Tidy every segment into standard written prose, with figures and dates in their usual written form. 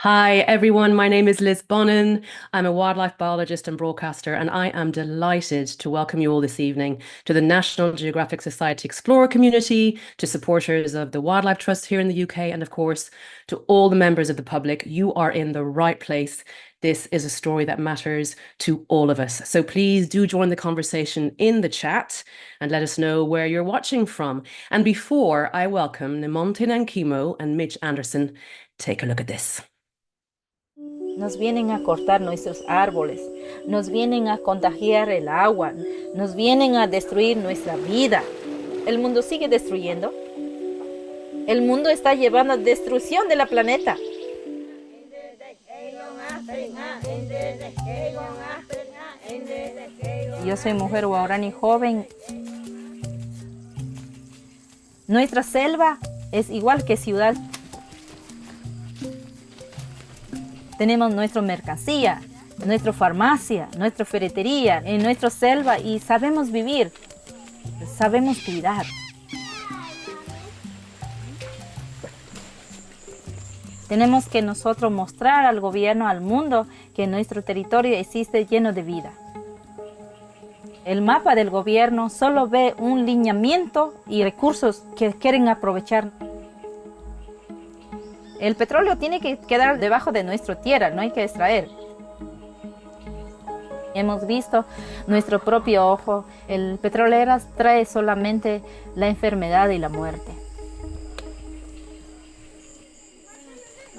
Hi, everyone. My name is Liz Bonnin. I'm a wildlife biologist and broadcaster, and I am delighted to welcome you all this evening to the National Geographic Society Explorer community, to supporters of the Wildlife Trust here in the UK, and of course, to all the members of the public. You are in the right place. This is a story that matters to all of us. So please do join the conversation in the chat and let us know where you're watching from. And before I welcome Nemonte Nenquimo and Mitch Anderson, take a look at this. Nos vienen a cortar nuestros árboles, nos vienen a contagiar el agua, nos vienen a destruir nuestra vida. El mundo sigue destruyendo. El mundo está llevando a destrucción de la planeta. Yo soy mujer guaraní joven. Nuestra selva es igual que ciudad. Tenemos nuestra mercancía, nuestra farmacia, nuestra ferretería, en nuestra selva y sabemos vivir, sabemos cuidar. Tenemos que nosotros mostrar al gobierno, al mundo, que nuestro territorio existe lleno de vida. El mapa del gobierno solo ve un lineamiento y recursos que quieren aprovechar. El petróleo tiene que quedar debajo de nuestra tierra, no hay que extraer. Hemos visto nuestro propio ojo, el petrolero trae solamente la enfermedad y la muerte.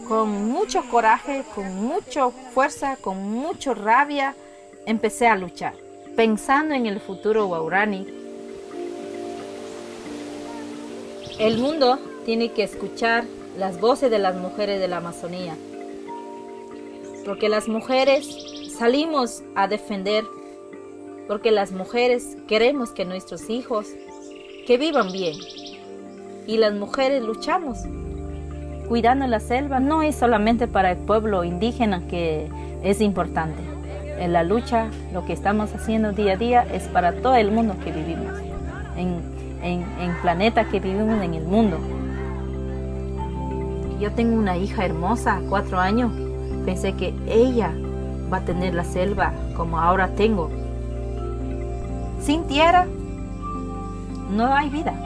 Con mucho coraje, con mucha fuerza, con mucha rabia, empecé a luchar, pensando en el futuro guaraní. El mundo tiene que escuchar las voces de las mujeres de la Amazonía, porque las mujeres salimos a defender, porque las mujeres queremos que nuestros hijos que vivan bien, y las mujeres luchamos cuidando la selva. No es solamente para el pueblo indígena que es importante, en la lucha lo que estamos haciendo día a día es para todo el mundo que vivimos, en planeta que vivimos en el mundo. Yo tengo una hija hermosa, 4 años. Pensé que ella va a tener la selva como ahora tengo. Sin tierra, no hay vida.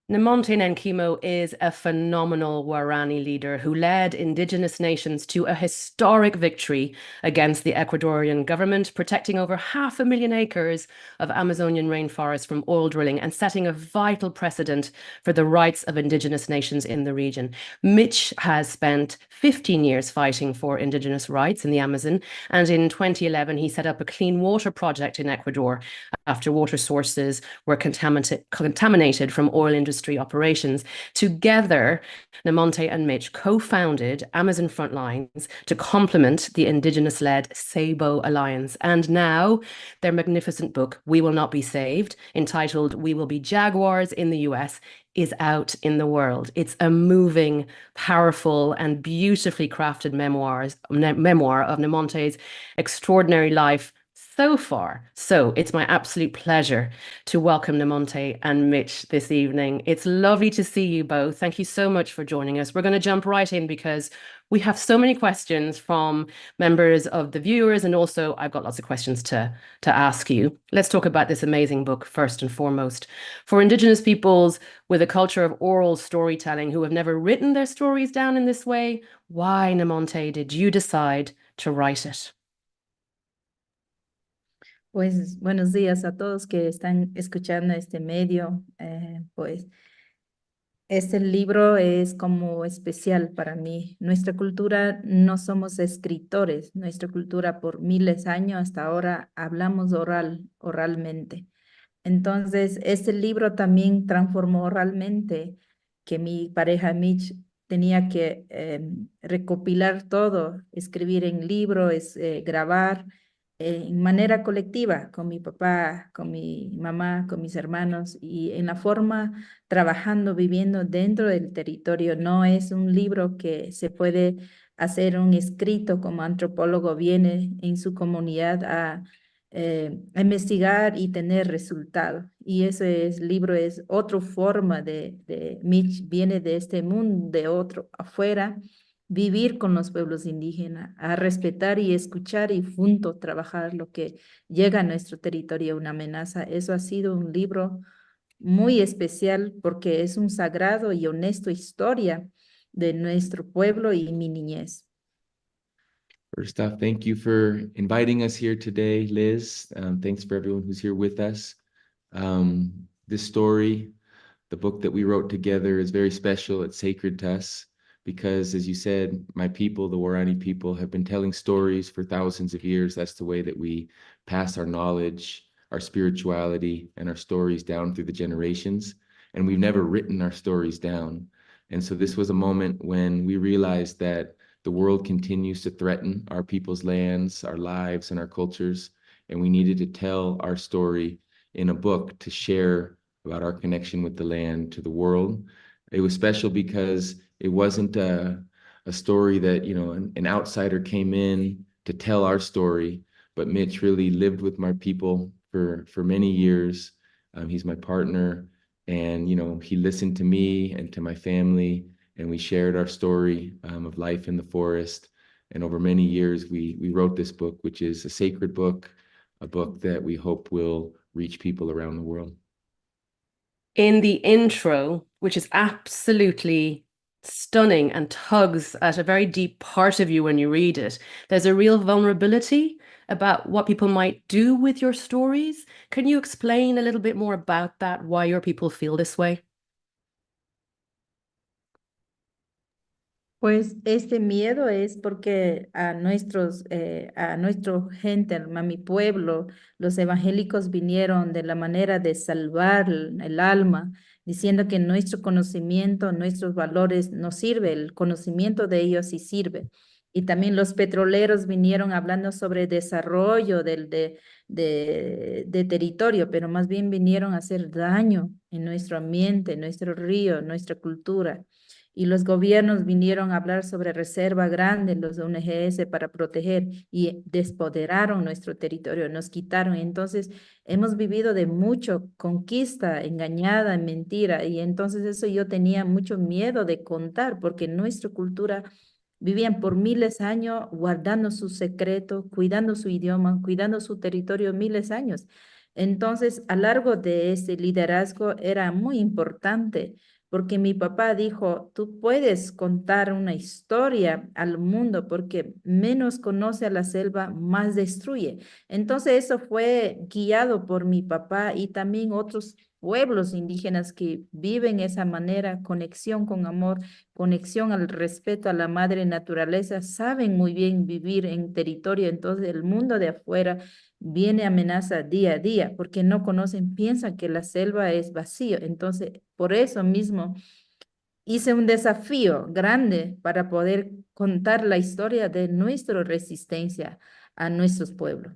Nemonte Nenquimo is a phenomenal Guarani leader who led indigenous nations to a historic victory against the Ecuadorian government, protecting over 500,000 acres of Amazonian rainforest from oil drilling and setting a vital precedent for the rights of indigenous nations in the region. Mitch has spent 15 years fighting for indigenous rights in the Amazon, and in 2011 he set up a clean water project in Ecuador after water sources were contaminated from oil industry operations. Together, Nemonte and Mitch co-founded Amazon Frontlines to complement the indigenous-led SABO Alliance. And now their magnificent book, We Will Not Be Saved, entitled We Will Be Jaguars in the US, is out in the world. It's a moving, powerful, and beautifully crafted memoir of Nemonte's extraordinary life so far. So it's my absolute pleasure to welcome Nemonte and Mitch this evening. It's lovely to see you both. Thank you so much for joining us. We're going to jump right in because we have so many questions from members of the viewers, and also I've got lots of questions to ask you. Let's talk about this amazing book first and foremost. For Indigenous peoples with a culture of oral storytelling who have never written their stories down in this way, why, Nemonte, did you decide to write it? Pues buenos días a todos que están escuchando este medio. Pues este libro es como especial para mí. Nuestra cultura no somos escritores. Nuestra cultura por miles de años hasta ahora hablamos oralmente. Entonces, este libro también transformó oralmente que mi pareja Mitch tenía que recopilar todo, escribir en libro, grabar en manera colectiva con mi papá, con mi mamá, con mis hermanos y en la forma trabajando, viviendo dentro del territorio. No es un libro que se puede hacer un escrito como antropólogo, viene en su comunidad a investigar y tener resultado. Y ese libro es otra forma Mitch viene de este mundo, de otro afuera, vivir con los pueblos indígenas, a respetar y escuchar y juntos trabajar lo que llega a nuestro territorio, una amenaza. Eso ha sido un libro muy especial porque es un sagrado y honesto historia de nuestro pueblo y mi niñez. First off, thank you for inviting us here today, Liz. Thanks for everyone who's here with us. This story, the book that we wrote together, is very special. It's sacred to us because, as you said, my people, the Waorani people, have been telling stories for thousands of years. That's the way that we pass our knowledge, our spirituality, and our stories down through the generations. And we've never written our stories down. And so this was a moment when we realized that the world continues to threaten our people's lands, our lives, and our cultures. And we needed to tell our story in a book to share about our connection with the land to the world. It was special because it wasn't a story that, you know, an outsider came in to tell our story, but Mitch really lived with my people for many years. He's my partner, and, you know, he listened to me and to my family, and we shared our story of life in the forest. And over many years, we wrote this book, which is a sacred book, a book that we hope will reach people around the world. In the intro, which is absolutely stunning and tugs at a very deep part of you when you read it, there's a real vulnerability about what people might do with your stories. Can you explain a little bit more about that, why your people feel this way? Pues este miedo es porque a nuestro gente, a mi pueblo, los evangélicos vinieron de la manera de salvar el alma, diciendo que nuestro conocimiento, nuestros valores no sirve, el conocimiento de ellos sí sirve. Y también los petroleros vinieron hablando sobre desarrollo de territorio, pero más bien vinieron a hacer daño en nuestro ambiente, nuestro río, nuestra cultura. Y los gobiernos vinieron a hablar sobre reserva grande, los ONGs para proteger y despoderaron nuestro territorio, nos quitaron. Entonces, hemos vivido de mucho conquista, engañada, mentira, y entonces eso yo tenía mucho miedo de contar, porque nuestra cultura vivían por miles de años guardando su secreto, cuidando su idioma, cuidando su territorio miles de años. Entonces, a lo largo de ese liderazgo era muy importante porque mi papá dijo, tú puedes contar una historia al mundo porque menos conoce a la selva, más destruye. Entonces eso fue guiado por mi papá y también otros pueblos indígenas que viven esa manera, conexión con amor, conexión al respeto a la madre naturaleza, saben muy bien vivir en territorio. Entonces el mundo de afuera viene amenaza día a día porque no conocen, piensan que la selva es vacío. Entonces, por eso mismo hice un desafío grande para poder contar la historia de nuestra resistencia a nuestros pueblos.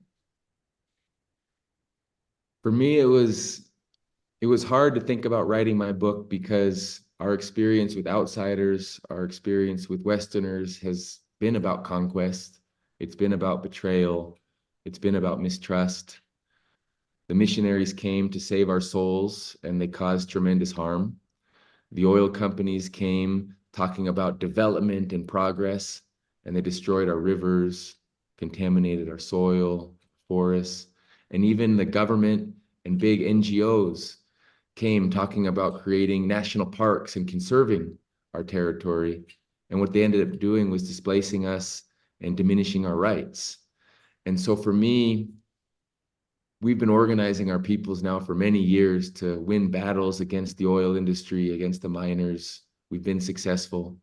For me, it was hard to think about writing my book because our experience with outsiders, our experience with Westerners has been about conquest. It's been about betrayal. It's been about mistrust. The missionaries came to save our souls, and they caused tremendous harm. The oil companies came talking about development and progress, and they destroyed our rivers, contaminated our soil, forests, and even the government and big NGOs came talking about creating national parks and conserving our territory. And what they ended up doing was displacing us and diminishing our rights. And so for me, we've been organizing our peoples now for many years to win battles against the oil industry, against the miners. We've been successful,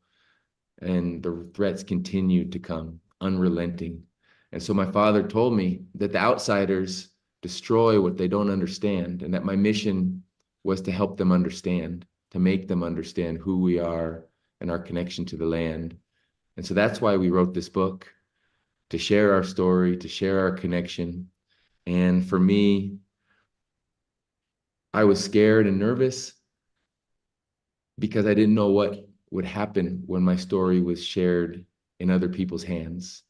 and the threats continue to come, unrelenting. And so my father told me that the outsiders destroy what they don't understand, and that my mission was to help them understand, to make them understand who we are and our connection to the land. And so that's why we wrote this book, to share our story, to share our connection. And for me, I was scared and nervous because I didn't know what would happen when my story was shared in other people's hands.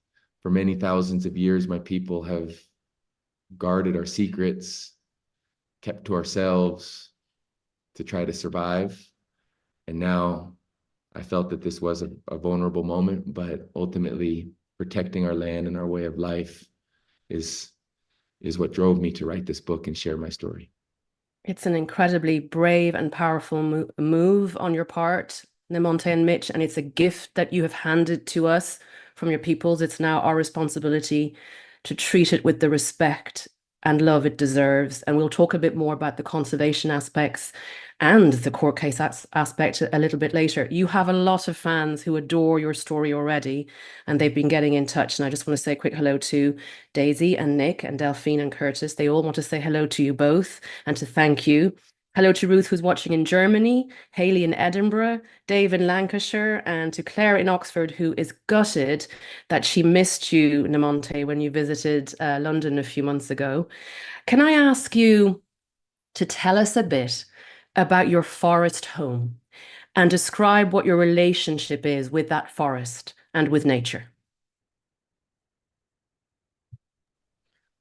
For many thousands of years, my people have guarded our secrets, kept to ourselves to try to survive. And now I felt that this was a vulnerable moment, but ultimately protecting our land and our way of life is what drove me to write this book and share my story. It's an incredibly brave and powerful move on your part, Nemonte and Mitch, and it's a gift that you have handed to us from your peoples. It's now our responsibility to treat it with the respect and love it deserves. And we'll talk a bit more about the conservation aspects and the court case aspect a little bit later. You have a lot of fans who adore your story already, and they've been getting in touch. And I just want to say a quick hello to Daisy and Nick and Delphine and Curtis. They all want to say hello to you both and to thank you. Hello to Ruth, who's watching in Germany, Haley in Edinburgh, Dave in Lancashire, and to Claire in Oxford, who is gutted that she missed you, Nemonte, when you visited London a few months ago. Can I ask you to tell us a bit about your forest home and describe what your relationship is with that forest and with nature?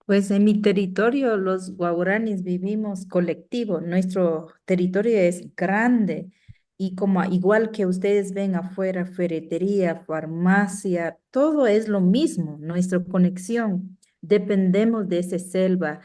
Pues en mi territorio, los guaraníes vivimos colectivo. Nuestro territorio es grande y como igual que ustedes ven afuera, ferretería, farmacia, todo es lo mismo, nuestra conexión. Dependemos de esa selva.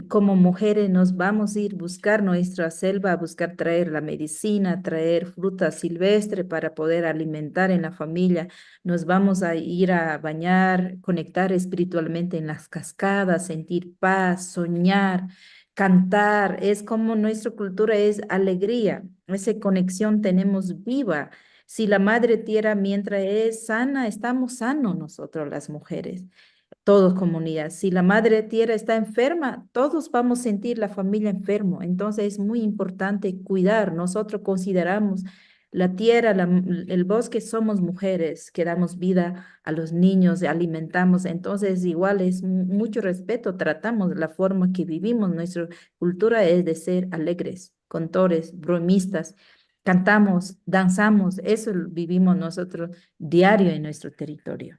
Como mujeres nos vamos a ir a buscar nuestra selva, a buscar traer la medicina, traer fruta silvestre para poder alimentar en la familia. Nos vamos a ir a bañar, conectar espiritualmente en las cascadas, sentir paz, soñar, cantar. Es como nuestra cultura es alegría. Esa conexión tenemos viva. Si la madre tierra mientras es sana, estamos sanos nosotros las mujeres. Todos comunidad. Si la madre tierra está enferma, todos vamos a sentir la familia enfermo. Entonces es muy importante cuidar. Nosotros consideramos la tierra, el bosque, somos mujeres, que damos vida a los niños, alimentamos. Entonces igual es mucho respeto, tratamos la forma que vivimos. Nuestra cultura es de ser alegres, contores, bromistas. Cantamos, danzamos, eso vivimos nosotros diario en nuestro territorio.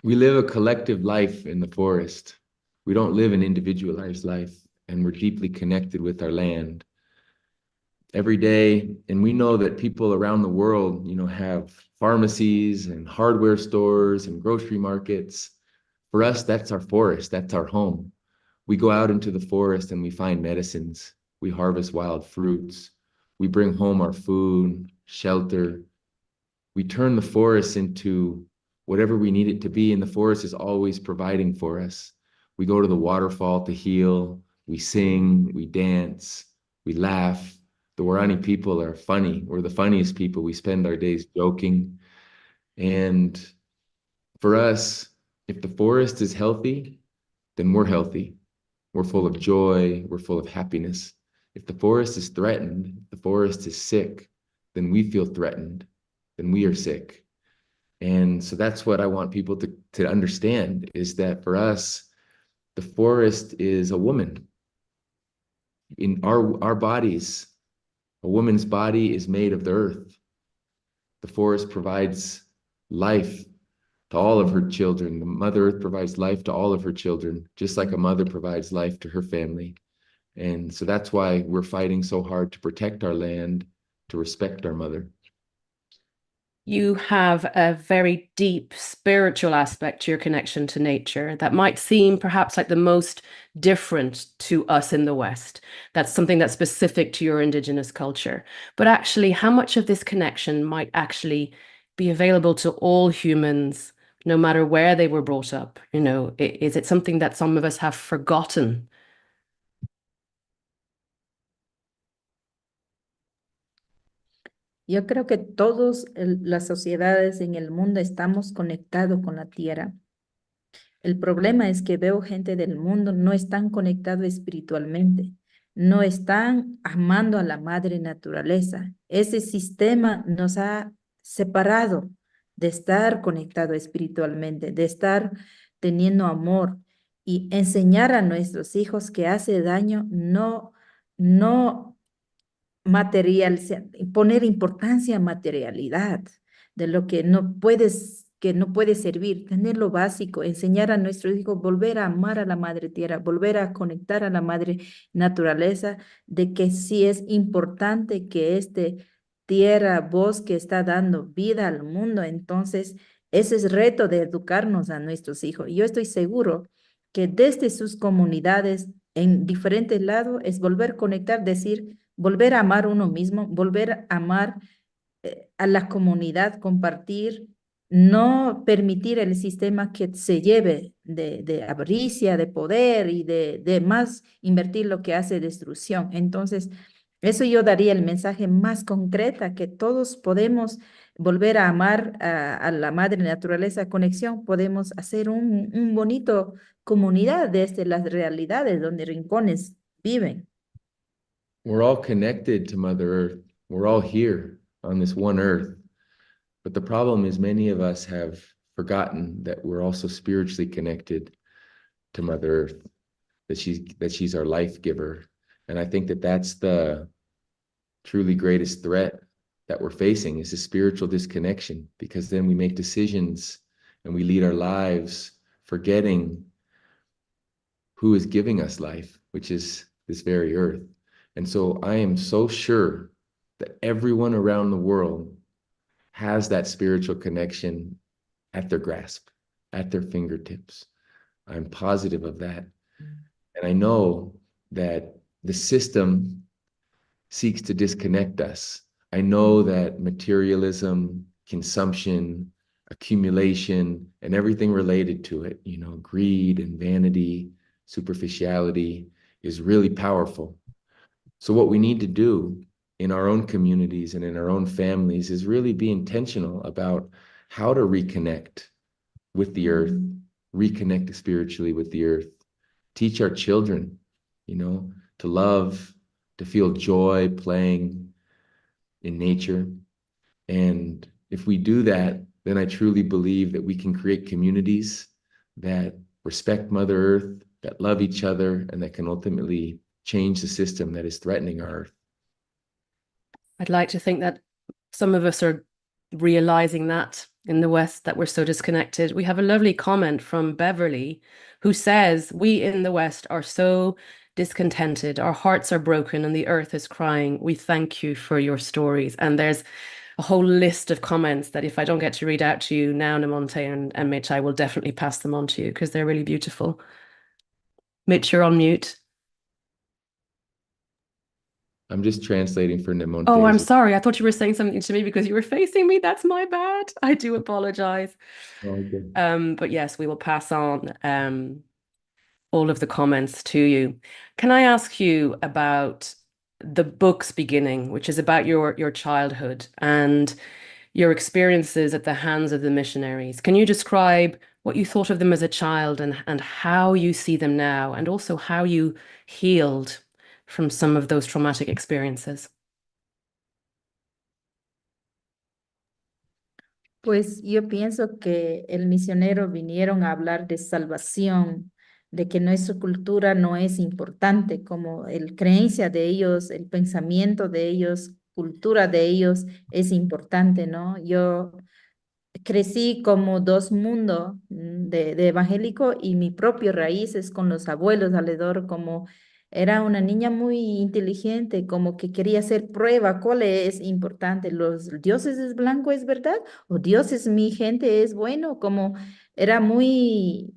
We live a collective life in the forest. We don't live an individualized life, and we're deeply connected with our land every day. And we know that people around the world, have pharmacies and hardware stores and grocery markets. For us, that's our forest. That's our home. We go out into the forest and we find medicines. We harvest wild fruits. We bring home our food, shelter. We turn the forest into whatever we need it to be, and the forest is always providing for us. We go to the waterfall to heal, we sing, we dance, we laugh. The Warani people are funny. We're the funniest people. We spend our days joking. And for us, if the forest is healthy, then we're healthy. We're full of joy, we're full of happiness. If the forest is threatened, if the forest is sick, then we feel threatened, then we are sick. And so that's what I want people to understand, is that for us, the forest is a woman. In our bodies, a woman's body is made of the earth. The forest provides life to all of her children. The Mother Earth provides life to all of her children, just like a mother provides life to her family. And so that's why we're fighting so hard to protect our land, to respect our mother. You have a very deep spiritual aspect to your connection to nature that might seem perhaps like the most different to us in the West. That's something that's specific to your indigenous culture. But actually, how much of this connection might actually be available to all humans, no matter where they were brought up? Is it something that some of us have forgotten? Yo creo que todas las sociedades en el mundo estamos conectados con la tierra. El problema es que veo gente del mundo no están conectados espiritualmente, no están amando a la madre naturaleza. Ese sistema nos ha separado de estar conectado espiritualmente, de estar teniendo amor y enseñar a nuestros hijos que hace daño no material, poner importancia a materialidad, de lo que no puede servir, tener lo básico, enseñar a nuestros hijos, volver a amar a la madre tierra, volver a conectar a la madre naturaleza, de que sí es importante que este tierra, bosque está dando vida al mundo. Entonces, ese es reto de educarnos a nuestros hijos. Yo estoy seguro que desde sus comunidades, en diferentes lados, es volver a conectar, decir, volver a amar uno mismo, volver a amar a la comunidad, compartir, no permitir el sistema que se lleve de avaricia, de poder y de más invertir lo que hace destrucción. Entonces, eso yo daría el mensaje más concreta, que todos podemos volver a amar a la madre naturaleza, conexión, podemos hacer un bonito comunidad desde las realidades donde rincones viven. We're all connected to Mother Earth. We're all here on this one Earth. But the problem is many of us have forgotten that we're also spiritually connected to Mother Earth, that she's our life giver. And I think that that's the truly greatest threat that we're facing, is a spiritual disconnection, because then we make decisions and we lead our lives forgetting who is giving us life, which is this very earth. And so I am so sure that everyone around the world has that spiritual connection at their grasp, at their fingertips. I'm positive of that. And I know that the system seeks to disconnect us. I know that materialism, consumption, accumulation, and everything related to it, greed and vanity, superficiality, is really powerful. So what we need to do in our own communities and in our own families is really be intentional about how to reconnect with the earth, reconnect spiritually with the earth, teach our children, to love, to feel joy playing in nature. And if we do that, then I truly believe that we can create communities that respect Mother Earth, that love each other, and that can ultimately change the system that is threatening our Earth. I'd like to think that some of us are realizing that in the West, that we're so disconnected. We have a lovely comment from Beverly, who says, "We in the West are so discontented. Our hearts are broken and the earth is crying. We thank you for your stories." And there's a whole list of comments that if I don't get to read out to you now, Nemonte and Mitch, I will definitely pass them on to you because they're really beautiful. Mitch, you're on mute. I'm just translating for Nemonte. Oh, I'm sorry. I thought you were saying something to me because you were facing me. That's my bad. I do apologize. Oh, good. But yes, we will pass on all of the comments to you. Can I ask you about the book's beginning, which is about your childhood and your experiences at the hands of the missionaries? Can you describe what you thought of them as a child and how you see them now, and also how you healed from some of those traumatic experiences? Pues yo pienso que el misionero vinieron a hablar de salvación, de que nuestra cultura no es importante, como el creencia de ellos, el pensamiento de ellos, cultura de ellos es importante, ¿no? Yo crecí como dos mundos de evangélico y mi propio raíces con los abuelos alrededor, como era una niña muy inteligente, como que quería hacer prueba, ¿cuál es importante? ¿Los dioses es blanco, es verdad? ¿O dioses mi gente es bueno? Como era muy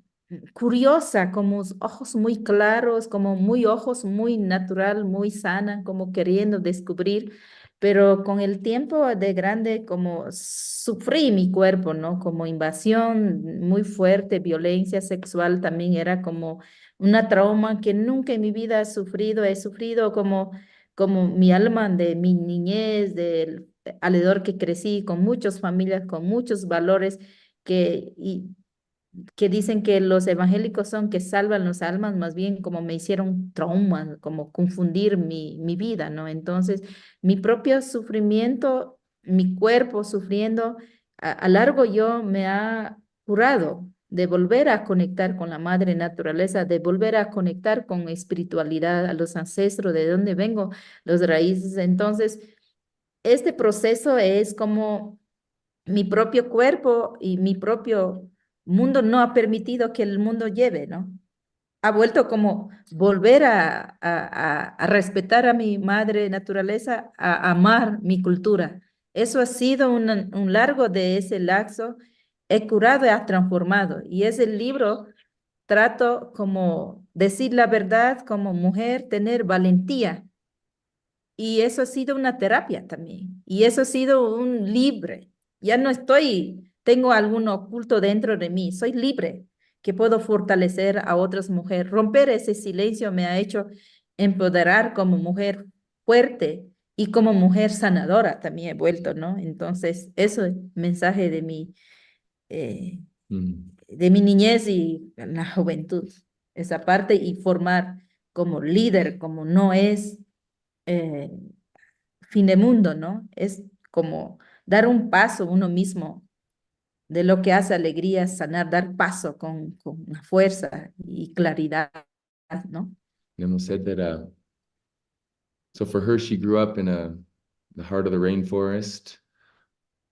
curiosa, como ojos muy claros, como muy ojos muy natural, muy sana, como queriendo descubrir, pero con el tiempo de grande como sufrí mi cuerpo, ¿no? Como invasión muy fuerte, violencia sexual también era como una trauma que nunca en mi vida he sufrido como mi alma de mi niñez, del alrededor que crecí, con muchas familias, con muchos valores que dicen que los evangélicos son que salvan las almas, más bien como me hicieron trauma, como confundir mi vida, ¿no? Entonces, mi propio sufrimiento, mi cuerpo sufriendo, a largo yo me ha curado de volver a conectar con la madre naturaleza, de volver a conectar con espiritualidad, a los ancestros, de dónde vengo, los raíces. Entonces, este proceso es como mi propio cuerpo y mi propio mundo no ha permitido que el mundo lleve, ¿no? Ha vuelto como volver a respetar a mi madre naturaleza, a amar mi cultura. Eso ha sido un largo de ese laxo. He curado y ha transformado. Y ese libro trato como decir la verdad como mujer, tener valentía. Y eso ha sido una terapia también. Y eso ha sido un libre. Ya no estoy, tengo algún oculto dentro de mí. Soy libre, que puedo fortalecer a otras mujeres. Romper ese silencio me ha hecho empoderar como mujer fuerte y como mujer sanadora también he vuelto, ¿no? Entonces, eso es mensaje eh, Mm. de mi niñez y la juventud. Esa parte y formar como líder, como no es eh, fin de mundo, ¿no? Es como dar un paso uno mismo de lo que hace alegría, sanar, dar paso con una fuerza y claridad, ¿no? Nemo said that, so for her, she grew up in the heart of the rainforest,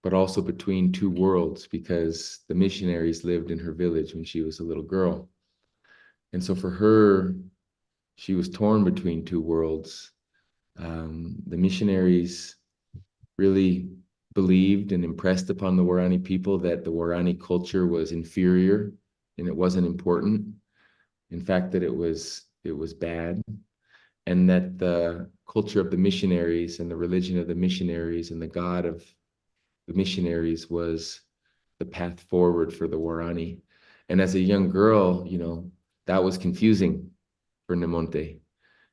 but also between two worlds because the missionaries lived in her village when she was a little girl. And so for her, she was torn between two worlds. The missionaries really believed and impressed upon the Warani people that the Warani culture was inferior and it wasn't important. In fact, that it was bad, and that the culture of the missionaries and the religion of the missionaries and the God of the missionaries was the path forward for the Warani. And as a young girl, that was confusing for Nemonte.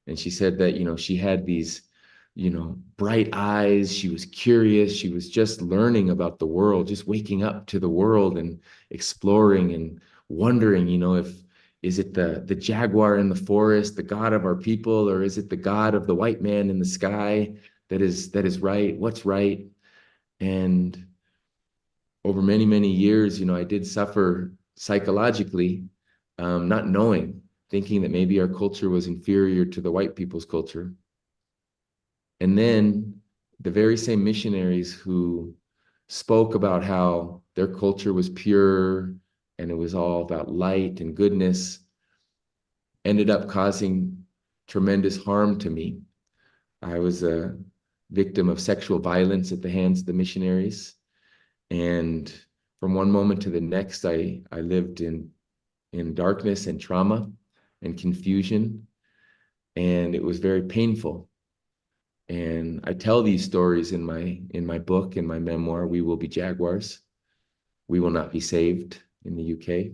And she said that, she had these, bright eyes. She was curious. She was just learning about the world, just waking up to the world and exploring and wondering, if is it the jaguar in the forest, the God of our people, or is it the God of the white man in the sky that is right? What's right? And over many, many years, I did suffer psychologically, not knowing, thinking that maybe our culture was inferior to the white people's culture. And then the very same missionaries who spoke about how their culture was pure and it was all about light and goodness ended up causing tremendous harm to me. I was a victim of sexual violence at the hands of the missionaries. And from one moment to the next, I lived in darkness and trauma and confusion. And it was very painful. And I tell these stories in my book, in my memoir, We Will Be Jaguars. We Will Not Be Saved in the UK.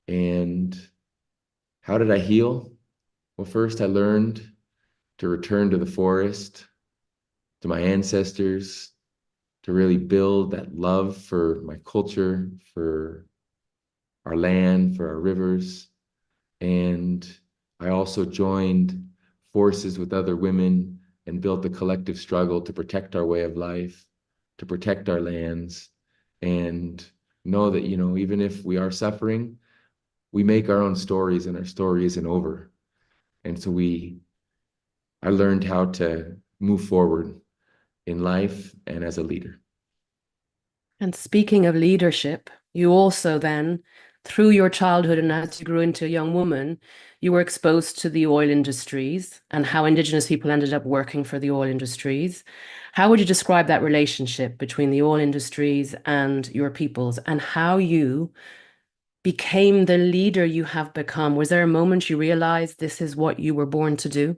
And how did I heal? Well, first I learned to return to the forest, to my ancestors, to really build that love for my culture, for our land, for our rivers. And I also joined forces with other women and built a collective struggle to protect our way of life, to protect our lands, and know that, even if we are suffering, we make our own stories and our story isn't over. And so I learned how to move forward in life and as a leader. And speaking of leadership, you also then, through your childhood and as you grew into a young woman, you were exposed to the oil industries and how Indigenous people ended up working for the oil industries. How would you describe that relationship between the oil industries and your peoples, and how you became the leader you have become? Was there a moment you realized this is what you were born to do?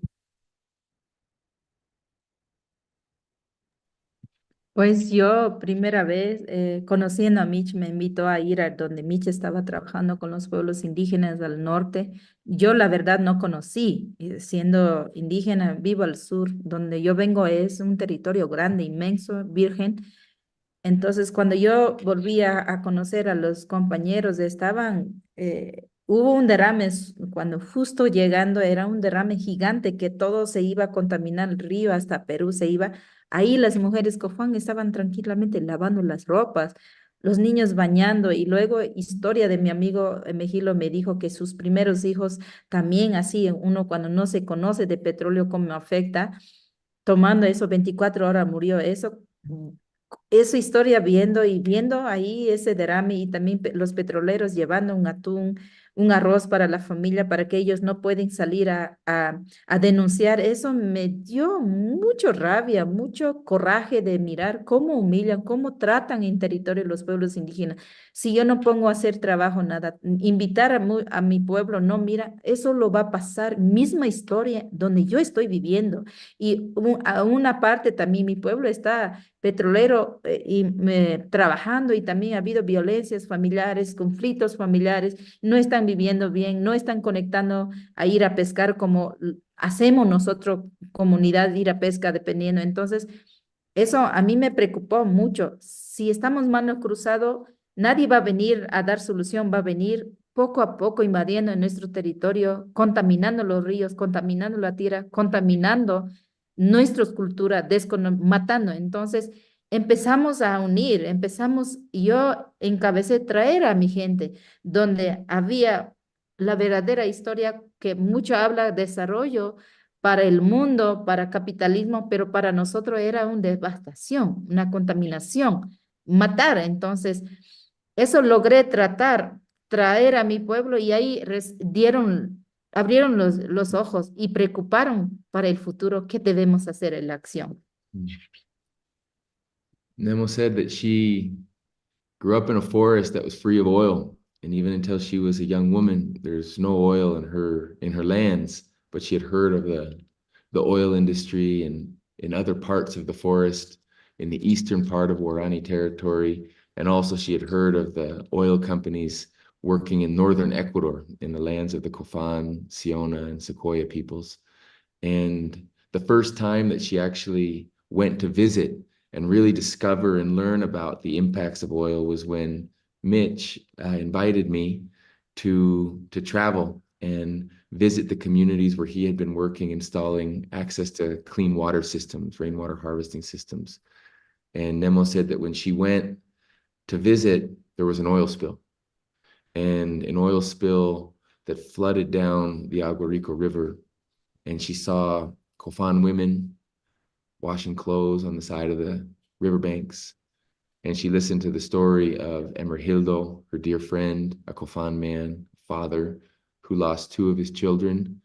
Pues yo, primera vez, conociendo a Mitch, me invitó a ir a donde Mitch estaba trabajando con los pueblos indígenas al norte. Yo, la verdad, no conocí, siendo indígena, vivo al sur. Donde yo vengo es un territorio grande, inmenso, virgen. Entonces, cuando yo volví a conocer a los compañeros, hubo un derrame, cuando justo llegando era un derrame gigante que todo se iba a contaminar, el río hasta Perú se iba. Ahí las mujeres Cofán estaban tranquilamente lavando las ropas, los niños bañando, y luego historia de mi amigo Mejilo me dijo que sus primeros hijos también así, uno cuando no se conoce de petróleo cómo afecta, tomando eso 24 horas murió eso. esa historia viendo y viendo ahí ese derrame y también los petroleros llevando un atún, un arroz para la familia, para que ellos no pueden salir a denunciar, eso me dio mucho rabia, mucho coraje de mirar cómo humillan, cómo tratan en territorio los pueblos indígenas. Si yo no pongo a hacer trabajo, nada, invitar a mi pueblo, no, mira, eso lo va a pasar, misma historia donde yo estoy viviendo. Y a una parte también mi pueblo está petrolero trabajando y también ha habido violencias familiares, conflictos familiares, no están viviendo bien, no están conectando a ir a pescar como hacemos nosotros, comunidad, ir a pesca dependiendo. Entonces, eso a mí me preocupó mucho. Si estamos mano cruzado, nadie va a venir a dar solución, va a venir poco a poco invadiendo en nuestro territorio, contaminando los ríos, contaminando la tierra, contaminando nuestras culturas, matando. Entonces, empezamos a unir, y yo encabecé traer a mi gente, donde había la verdadera historia que mucho habla de desarrollo para el mundo, para capitalismo, pero para nosotros era una devastación, una contaminación, matar. Entonces, eso logré traer a mi pueblo y ahí abrieron los ojos y preocuparon para el futuro qué debemos hacer en la acción. Nemo said that she grew up in a forest that was free of oil, and even until she was a young woman, there's no oil in her lands, but she had heard of the oil industry and in other parts of the forest in the eastern part of Guarani territory, and also she had heard of the oil companies working in northern Ecuador in the lands of the Cofan, Siona, and Sequoia peoples. And the first time that she actually went to visit and really discover and learn about the impacts of oil was when Mitch invited me to travel and visit the communities where he had been working, installing access to clean water systems, rainwater harvesting systems. And Nemo said that when she went to visit, there was an oil spill, and an oil spill that flooded down the Agua Rico River. And she saw Cofan women washing clothes on the side of the riverbanks. And she listened to the story of Emerhildo, her dear friend, a Cofan man, father, who lost 2 of his children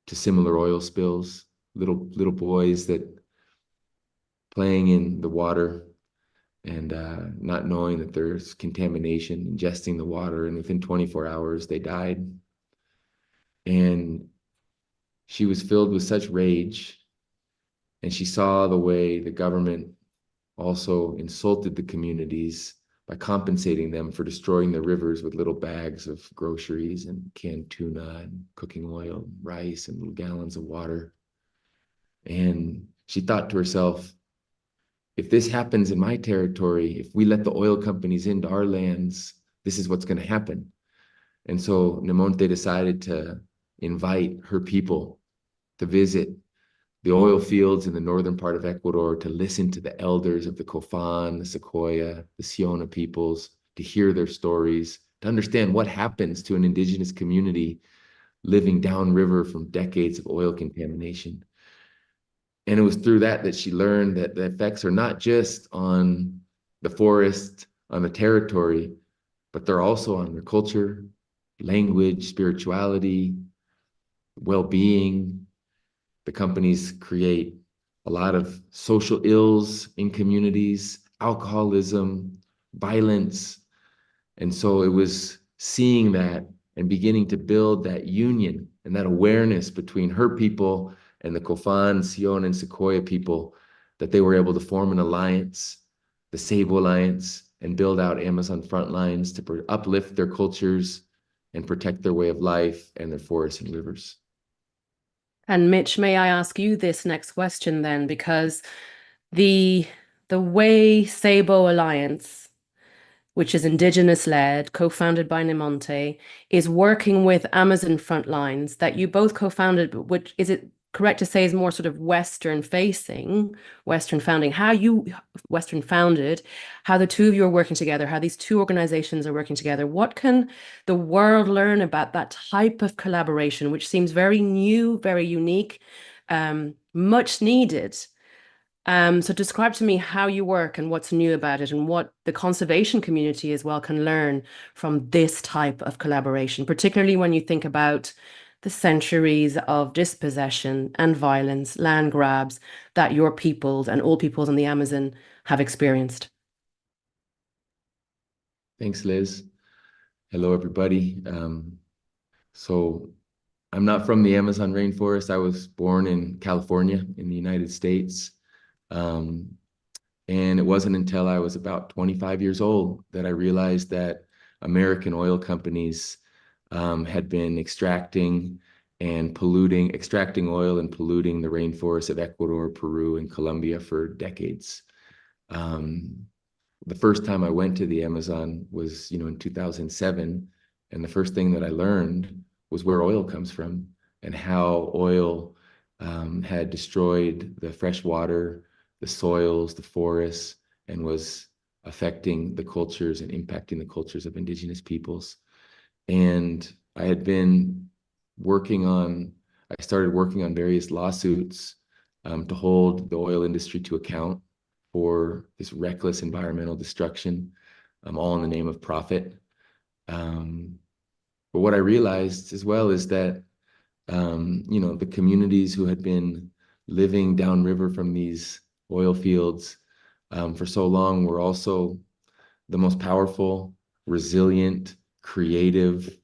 to similar oil spills, little boys that playing in the water and not knowing that there's contamination, ingesting the water, and within 24 hours they died. And she was filled with such rage, and she saw the way the government also insulted the communities by compensating them for destroying the rivers with little bags of groceries and canned tuna and cooking oil, rice, and little gallons of water. And she thought to herself, if this happens in my territory, if we let the oil companies into our lands, this is what's going to happen. And so Nemonte decided to invite her people to visit the oil fields in the northern part of Ecuador, to listen to the elders of the Cofan, the Sequoia, the Siona peoples, to hear their stories, to understand what happens to an indigenous community living downriver from decades of oil contamination. And it was through that she learned that the effects are not just on the forest, on the territory, but they're also on their culture, language, spirituality, well-being. The companies create a lot of social ills in communities, alcoholism, violence. And so it was seeing that and beginning to build that union and that awareness between her people and the Cofan, Sion, and Sequoia people, that they were able to form an alliance, the Sabo Alliance, and build out Amazon front lines to uplift their cultures and protect their way of life and their forests and rivers. And Mitch, may I ask you this next question then, because the way Sabo Alliance, which is indigenous-led, co-founded by Nemonte, is working with Amazon Frontlines that you both co-founded, which is it correct to say is more sort of Western-facing, Western-founded, how the two of you are working together, how these two organizations are working together. What can the world learn about that type of collaboration, which seems very new, very unique, much needed? So describe to me how you work and what's new about it and what the conservation community as well can learn from this type of collaboration, particularly when you think about the centuries of dispossession and violence, land grabs that your peoples and all peoples in the Amazon have experienced. Thanks, Liz. Hello, everybody. So I'm not from the Amazon rainforest. I was born in California in the United States. And it wasn't until I was about 25 years old that I realized that American oil companies had been extracting oil and polluting the rainforests of Ecuador, Peru, and Colombia for decades. The first time I went to the Amazon was, in 2007, and the first thing that I learned was where oil comes from and how oil had destroyed the fresh water, the soils, the forests, and was affecting the cultures and impacting the cultures of indigenous peoples. And I started working on various lawsuits to hold the oil industry to account for this reckless environmental destruction, all in the name of profit. But what I realized as well is that, the communities who had been living downriver from these oil fields for so long were also the most powerful, resilient, creative,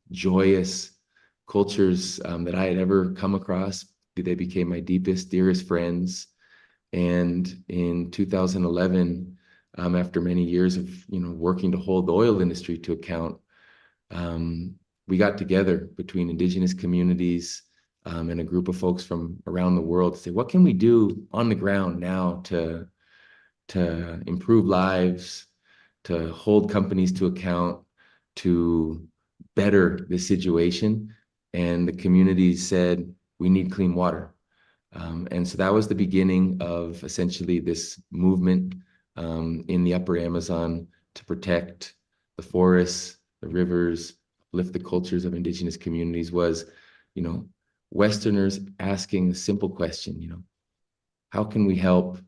joyous cultures that I had ever come across. They became my deepest, dearest friends. And in 2011, after many years of working to hold the oil industry to account, we got together between indigenous communities and a group of folks from around the world to say, what can we do on the ground now to improve lives, to hold companies to account, to better the situation? And the communities said, we need clean water. And so that was the beginning of essentially this movement in the Upper Amazon to protect the forests, the rivers, lift the cultures of indigenous communities. Was, Westerners asking a simple question, how can we help?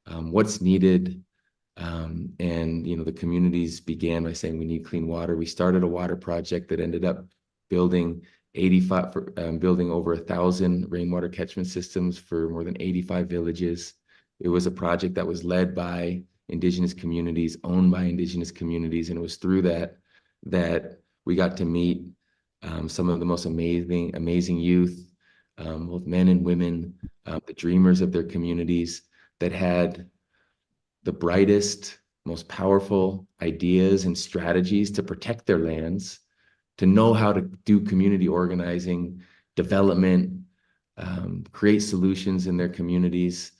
What's needed? And, the communities began by saying we need clean water. We started a water project that ended up building over 1,000 rainwater catchment systems for more than 85 villages. It was a project that was led by indigenous communities, owned by indigenous communities, and it was through that we got to meet some of the most amazing youth, both men and women, the dreamers of their communities that had the brightest, most powerful ideas and strategies to protect their lands, to know how to do community organizing, development, create solutions in their communities.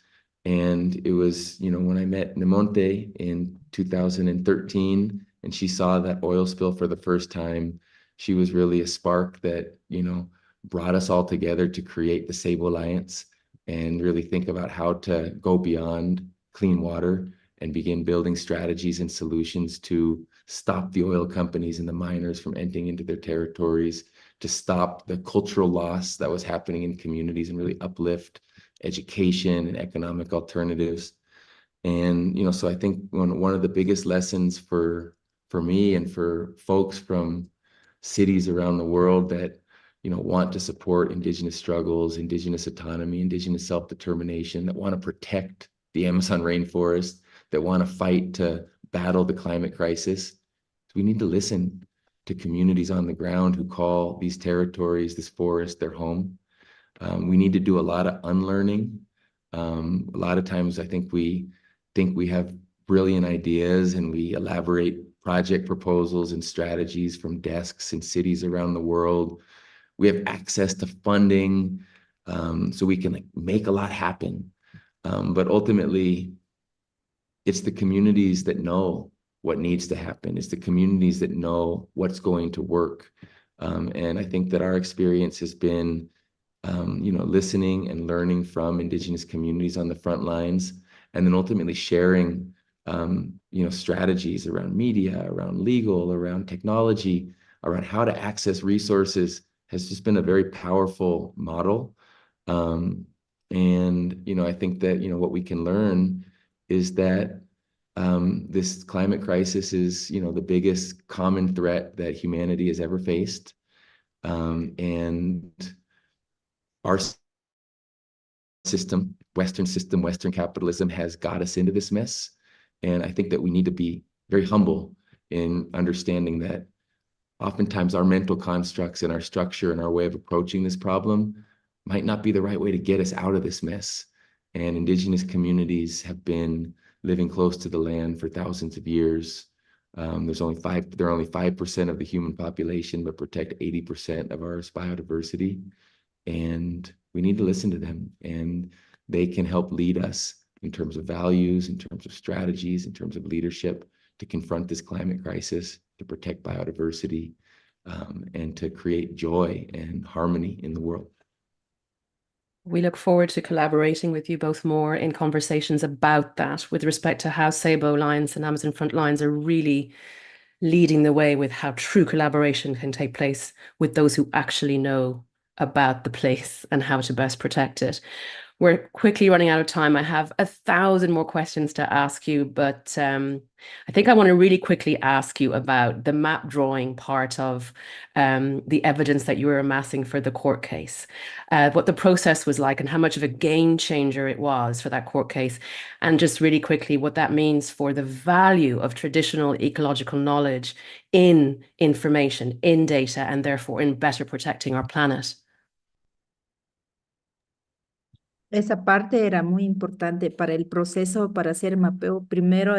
And it was, when I met Nemonte in 2013, and she saw that oil spill for the first time, she was really a spark that, brought us all together to create the Save Alliance and really think about how to go beyond clean water and begin building strategies and solutions to stop the oil companies and the miners from entering into their territories, to stop the cultural loss that was happening in communities and really uplift education and economic alternatives. And, so I think one of the biggest lessons for me and for folks from cities around the world that, want to support indigenous struggles, indigenous autonomy, indigenous self-determination, that want to protect the Amazon rainforest, that want to fight to battle the climate crisis, we need to listen to communities on the ground who call these territories, this forest, their home. We need to do a lot of unlearning. A lot of times I think we have brilliant ideas and we elaborate project proposals and strategies from desks in cities around the world. We have access to funding, so we can make a lot happen. But ultimately, it's the communities that know what needs to happen. It's the communities that know what's going to work. And I think that our experience has been, listening and learning from indigenous communities on the front lines, and then ultimately sharing, strategies around media, around legal, around technology, around how to access resources has just been a very powerful model. And, I think that, what we can learn is that this climate crisis is, the biggest common threat that humanity has ever faced. And our system, Western capitalism has got us into this mess. And I think that we need to be very humble in understanding that oftentimes our mental constructs and our structure and our way of approaching this problem might not be the right way to get us out of this mess. And indigenous communities have been living close to the land for thousands of years. They're only 5% of the human population, but protect 80% of our biodiversity. And we need to listen to them, and they can help lead us in terms of values, in terms of strategies, in terms of leadership to confront this climate crisis, to protect biodiversity, and to create joy and harmony in the world. We look forward to collaborating with you both more in conversations about that with respect to how Sabo Alliance and Amazon Frontlines are really leading the way with how true collaboration can take place with those who actually know about the place and how to best protect it. We're quickly running out of time. I have 1,000 more questions to ask you, but I think I want to really quickly ask you about the map drawing part of the evidence that you were amassing for the court case, what the process was like and how much of a game changer it was for that court case, and just really quickly what that means for the value of traditional ecological knowledge in information, in data, and therefore in better protecting our planet. Esa parte era muy importante para el proceso, para hacer mapeo. Primero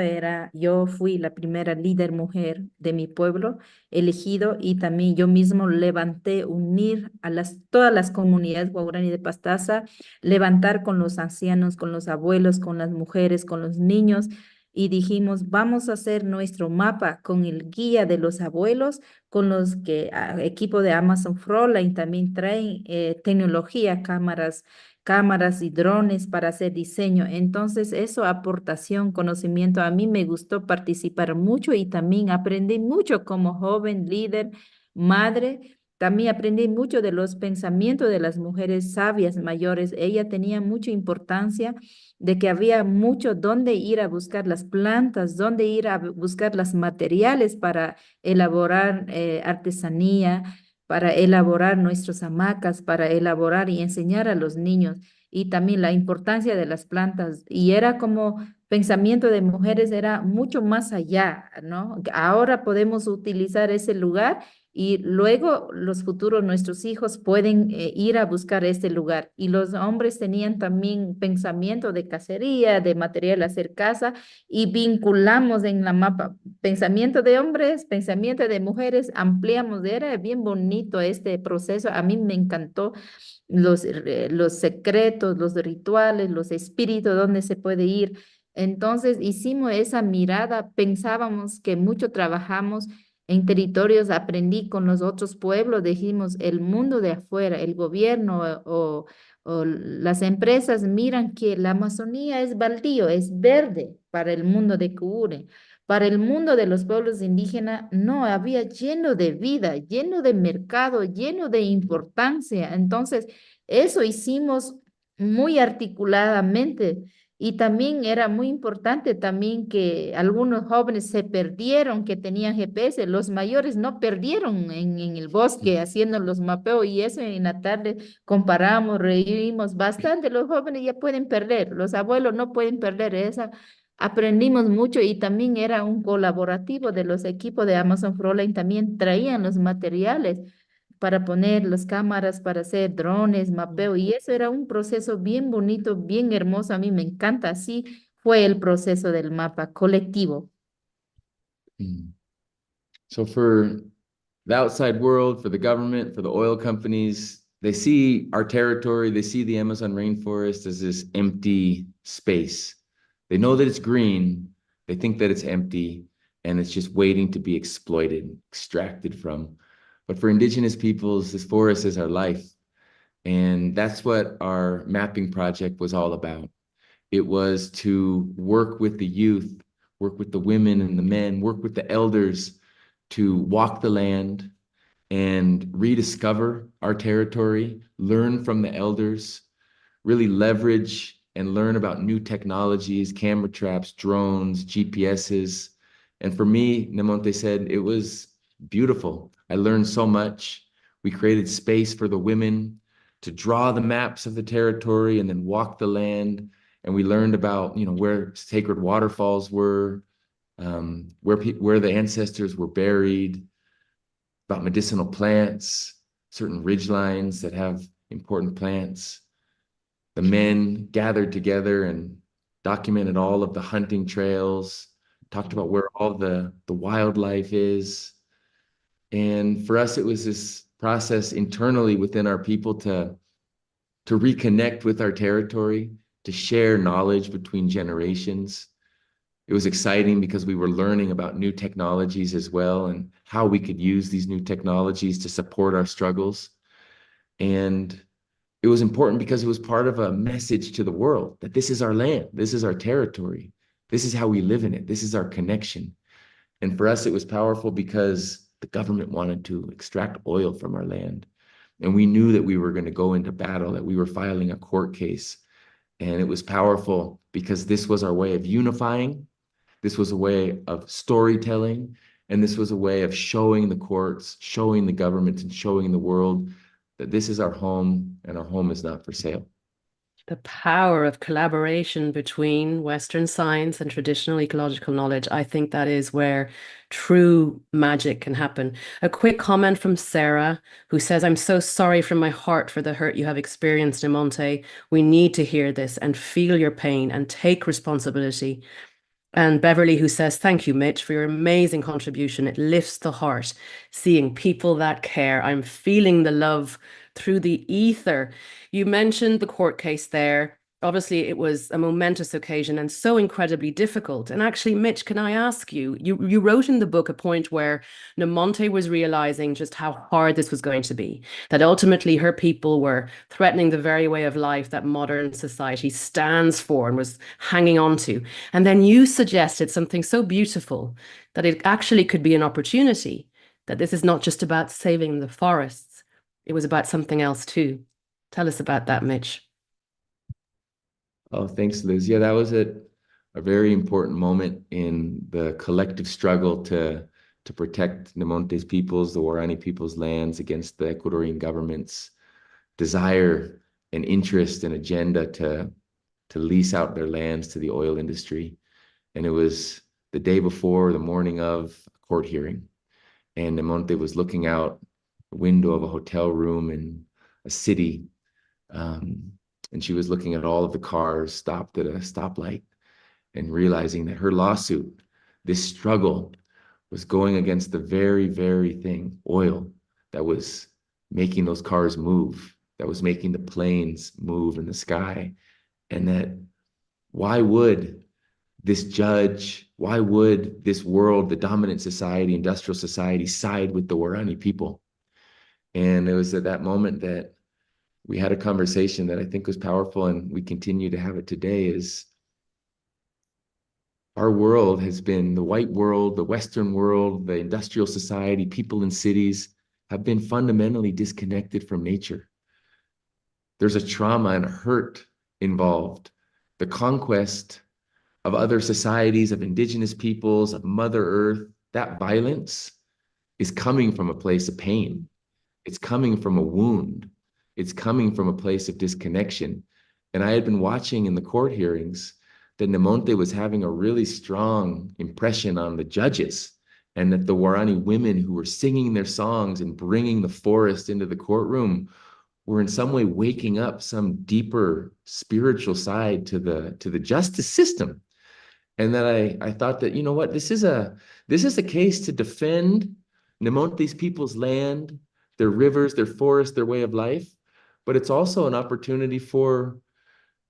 yo fui la primera líder mujer de mi pueblo elegido, y también yo mismo levanté, unir a todas las comunidades guaraní de Pastaza, levantar con los ancianos, con los abuelos, con las mujeres, con los niños, y dijimos, vamos a hacer nuestro mapa con el guía de los abuelos, con los equipo de Amazon Frontline también traen tecnología, cámaras y drones para hacer diseño. Entonces, eso, aportación, conocimiento, a mí me gustó participar mucho y también aprendí mucho como joven líder, madre. También aprendí mucho de los pensamientos de las mujeres sabias mayores. Ella tenía mucha importancia de que había mucho dónde ir a buscar las plantas, dónde ir a buscar los materiales para elaborar artesanía, para elaborar nuestras hamacas, para elaborar y enseñar a los niños, y también la importancia de las plantas. Y era como pensamiento de mujeres, era mucho más allá, ¿no? Ahora podemos utilizar ese lugar y luego los futuros, nuestros hijos, pueden ir a buscar este lugar. Y los hombres tenían también pensamiento de cacería, de material hacer casa, y vinculamos en la mapa pensamiento de hombres, pensamiento de mujeres, ampliamos. Era bien bonito este proceso. A mí me encantó los secretos, los rituales, los espíritus, dónde se puede ir. Entonces hicimos esa mirada, pensábamos que mucho trabajamos en territorios, aprendí con los otros pueblos, dijimos, el mundo de afuera, el gobierno o las empresas miran que la Amazonía es baldío, es verde para el mundo de Cure. Para el mundo de los pueblos indígenas, no, había lleno de vida, lleno de mercado, lleno de importancia. Entonces, eso hicimos muy articuladamente. Y también era muy importante también que algunos jóvenes se perdieron, que tenían GPS, los mayores no perdieron en el bosque haciendo los mapeos, y eso en la tarde comparamos, reímos bastante. Los jóvenes ya pueden perder, los abuelos no pueden perder esa. Aprendimos mucho, y también era un colaborativo de los equipos de Amazon Frontline, también traían los materiales para poner las cámaras, para hacer drones, mapeo, y eso era un proceso bien bonito, bien hermoso. A mí me encanta. Así fue el proceso del mapa colectivo. So for the outside world, for the government, for the oil companies, they see our territory, they see the Amazon rainforest as this empty space. They know that it's green, they think that it's empty, and it's just waiting to be exploited, extracted from. But for indigenous peoples, this forest is our life. And that's what our mapping project was all about. It was to work with the youth, work with the women and the men, work with the elders to walk the land and rediscover our territory, learn from the elders, really leverage and learn about new technologies, camera traps, drones, GPSs. And for me, Nemonte said, it was beautiful. I learned so much. We created space for the women to draw the maps of the territory and then walk the land. And we learned about, where sacred waterfalls were, where the ancestors were buried, about medicinal plants, certain ridge lines that have important plants. The men gathered together and documented all of the hunting trails, talked about where all the wildlife is. And for us, it was this process internally within our people to reconnect with our territory, to share knowledge between generations. It was exciting because we were learning about new technologies as well and how we could use these new technologies to support our struggles. And it was important because it was part of a message to the world that this is our land, this is our territory, this is how we live in it, this is our connection. And for us, it was powerful because the government wanted to extract oil from our land. And we knew that we were going to go into battle, that we were filing a court case. And it was powerful because this was our way of unifying. This was a way of storytelling. And this was a way of showing the courts, showing the governments, and showing the world that this is our home and our home is not for sale. The power of collaboration between Western science and traditional ecological knowledge. I think that is where true magic can happen. A quick comment from Sarah, who says, I'm so sorry from my heart for the hurt you have experienced, Nemonte. We need to hear this and feel your pain and take responsibility. And Beverly, who says, thank you, Mitch, for your amazing contribution. It lifts the heart, seeing people that care. I'm feeling the love through the ether. You mentioned the court case there. Obviously, it was a momentous occasion and so incredibly difficult. And actually, Mitch, can I ask you, you wrote in the book a point where Nemonte was realizing just how hard this was going to be, that ultimately her people were threatening the very way of life that modern society stands for and was hanging on to. And then you suggested something so beautiful, that it actually could be an opportunity, that this is not just about saving the forests, it was about something else too. Tell us about that, Mitch. Oh, thanks, Liz. Yeah, that was a very important moment in the collective struggle to protect Nemonte's peoples, the Guarani people's lands against the Ecuadorian government's desire and interest and agenda to lease out their lands to the oil industry. And it was the day before, the morning of a court hearing. And Nemonte was looking out the window of a hotel room in a city. And she was looking at all of the cars stopped at a stoplight and realizing that her lawsuit, this struggle, was going against the very, very thing, oil, that was making those cars move, that was making the planes move in the sky. And that why would this judge, why would this world, the dominant society, industrial society, side with the Guarani people? And it was at that moment that we had a conversation that I think was powerful, and we continue to have it today, is our world has been, the white world, the Western world, the industrial society, people in cities have been fundamentally disconnected from nature. There's a trauma and a hurt involved. The conquest of other societies, of indigenous peoples, of Mother Earth, that violence is coming from a place of pain. It's coming from a wound. It's coming from a place of disconnection. And I had been watching in the court hearings that Nemonte was having a really strong impression on the judges, and that the Guarani women who were singing their songs and bringing the forest into the courtroom were in some way waking up some deeper spiritual side to the justice system. And that I thought that, you know what, this is a case to defend Nemonte's people's land, their rivers, their forests, their way of life. But it's also an opportunity for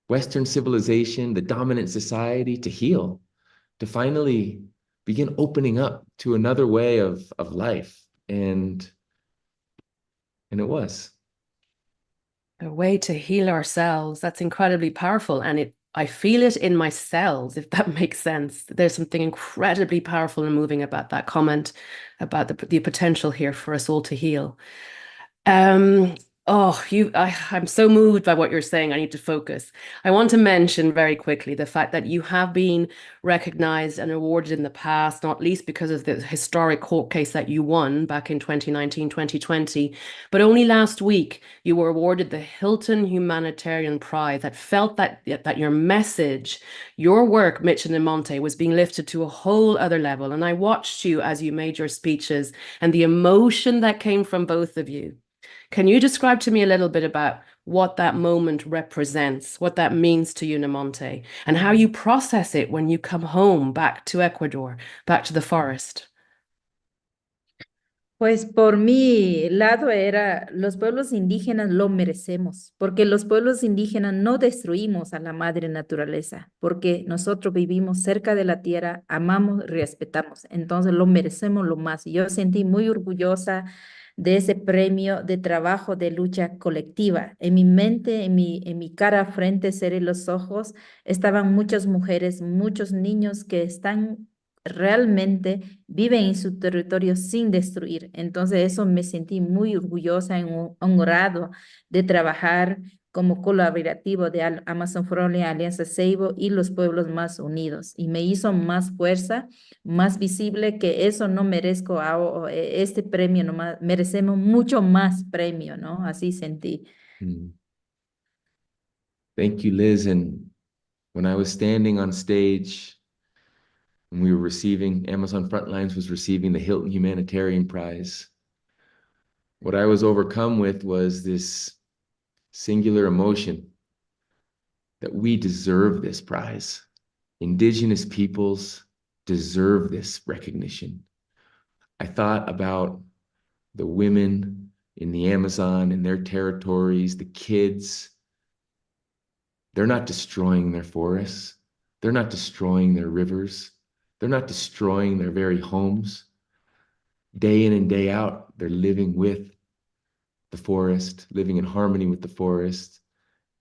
Western civilization, the dominant society, to heal, to finally begin opening up to another way of life. And it was A way to heal ourselves. That's incredibly powerful. And I feel it in my cells, if that makes sense. There's something incredibly powerful and moving about that comment, about the potential here for us all to heal. Oh, I'm so moved by what you're saying. I need to focus. I want to mention very quickly the fact that you have been recognized and awarded in the past, not least because of the historic court case that you won back in 2019, 2020. But only last week, you were awarded the Hilton Humanitarian Prize that felt that your message, your work, Mitch and Nemonte, was being lifted to a whole other level. And I watched you as you made your speeches and the emotion that came from both of you. Can you describe to me a little bit about what that moment represents, what that means to you, Nemonte, and how you process it when you come home back to Ecuador, back to the forest? Pues por mi lado era, los pueblos indígenas lo merecemos, porque los pueblos indígenas no destruimos a la madre naturaleza, porque nosotros vivimos cerca de la tierra, amamos, respetamos, entonces lo merecemos lo más. Yo sentí muy orgullosa de ese premio de trabajo de lucha colectiva. En mi mente, en mi cara, frente, ser y los ojos, estaban muchas mujeres, muchos niños que están realmente viven en su territorio sin destruir. Entonces eso me sentí muy orgullosa y honrado de trabajar como colaborativo de Amazon Friendly Alianza Seibo y los pueblos más unidos. Y me hizo más fuerza, más visible que eso no merezco este premio, nomás, merecemos mucho más premio, ¿no? Así sentí. Thank you, Liz. And when I was standing on stage, when we were receiving, Amazon Frontlines was receiving the Hilton Humanitarian Prize, what I was overcome with was this singular emotion that we deserve this prize. Indigenous peoples deserve this recognition. I thought about the women in the Amazon and their territories, the kids. They're not destroying their forests. They're not destroying their rivers. They're not destroying their very homes. Day in and day out, they're living with the forest, living in harmony with the forest,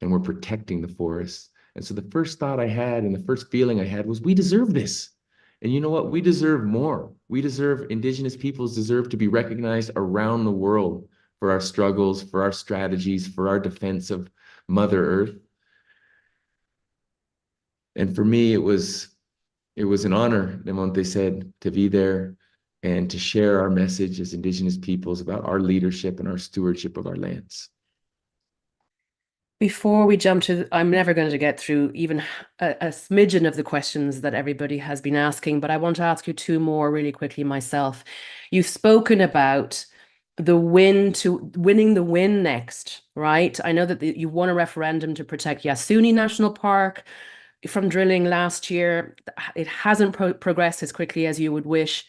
and we're protecting the forest. And so the first thought I had and the first feeling I had was, we deserve this. And you know what? We deserve more. Indigenous peoples deserve to be recognized around the world for our struggles, for our strategies, for our defense of Mother Earth. And for me, it was an honor, Nemonte said, to be there and to share our message as Indigenous peoples about our leadership and our stewardship of our lands. Before we jump to, I'm never going to get through even a smidgen of the questions that everybody has been asking, but I want to ask you two more really quickly myself. You've spoken about winning the win next, right? I know that you won a referendum to protect Yasuni National Park from drilling last year. It hasn't progressed as quickly as you would wish.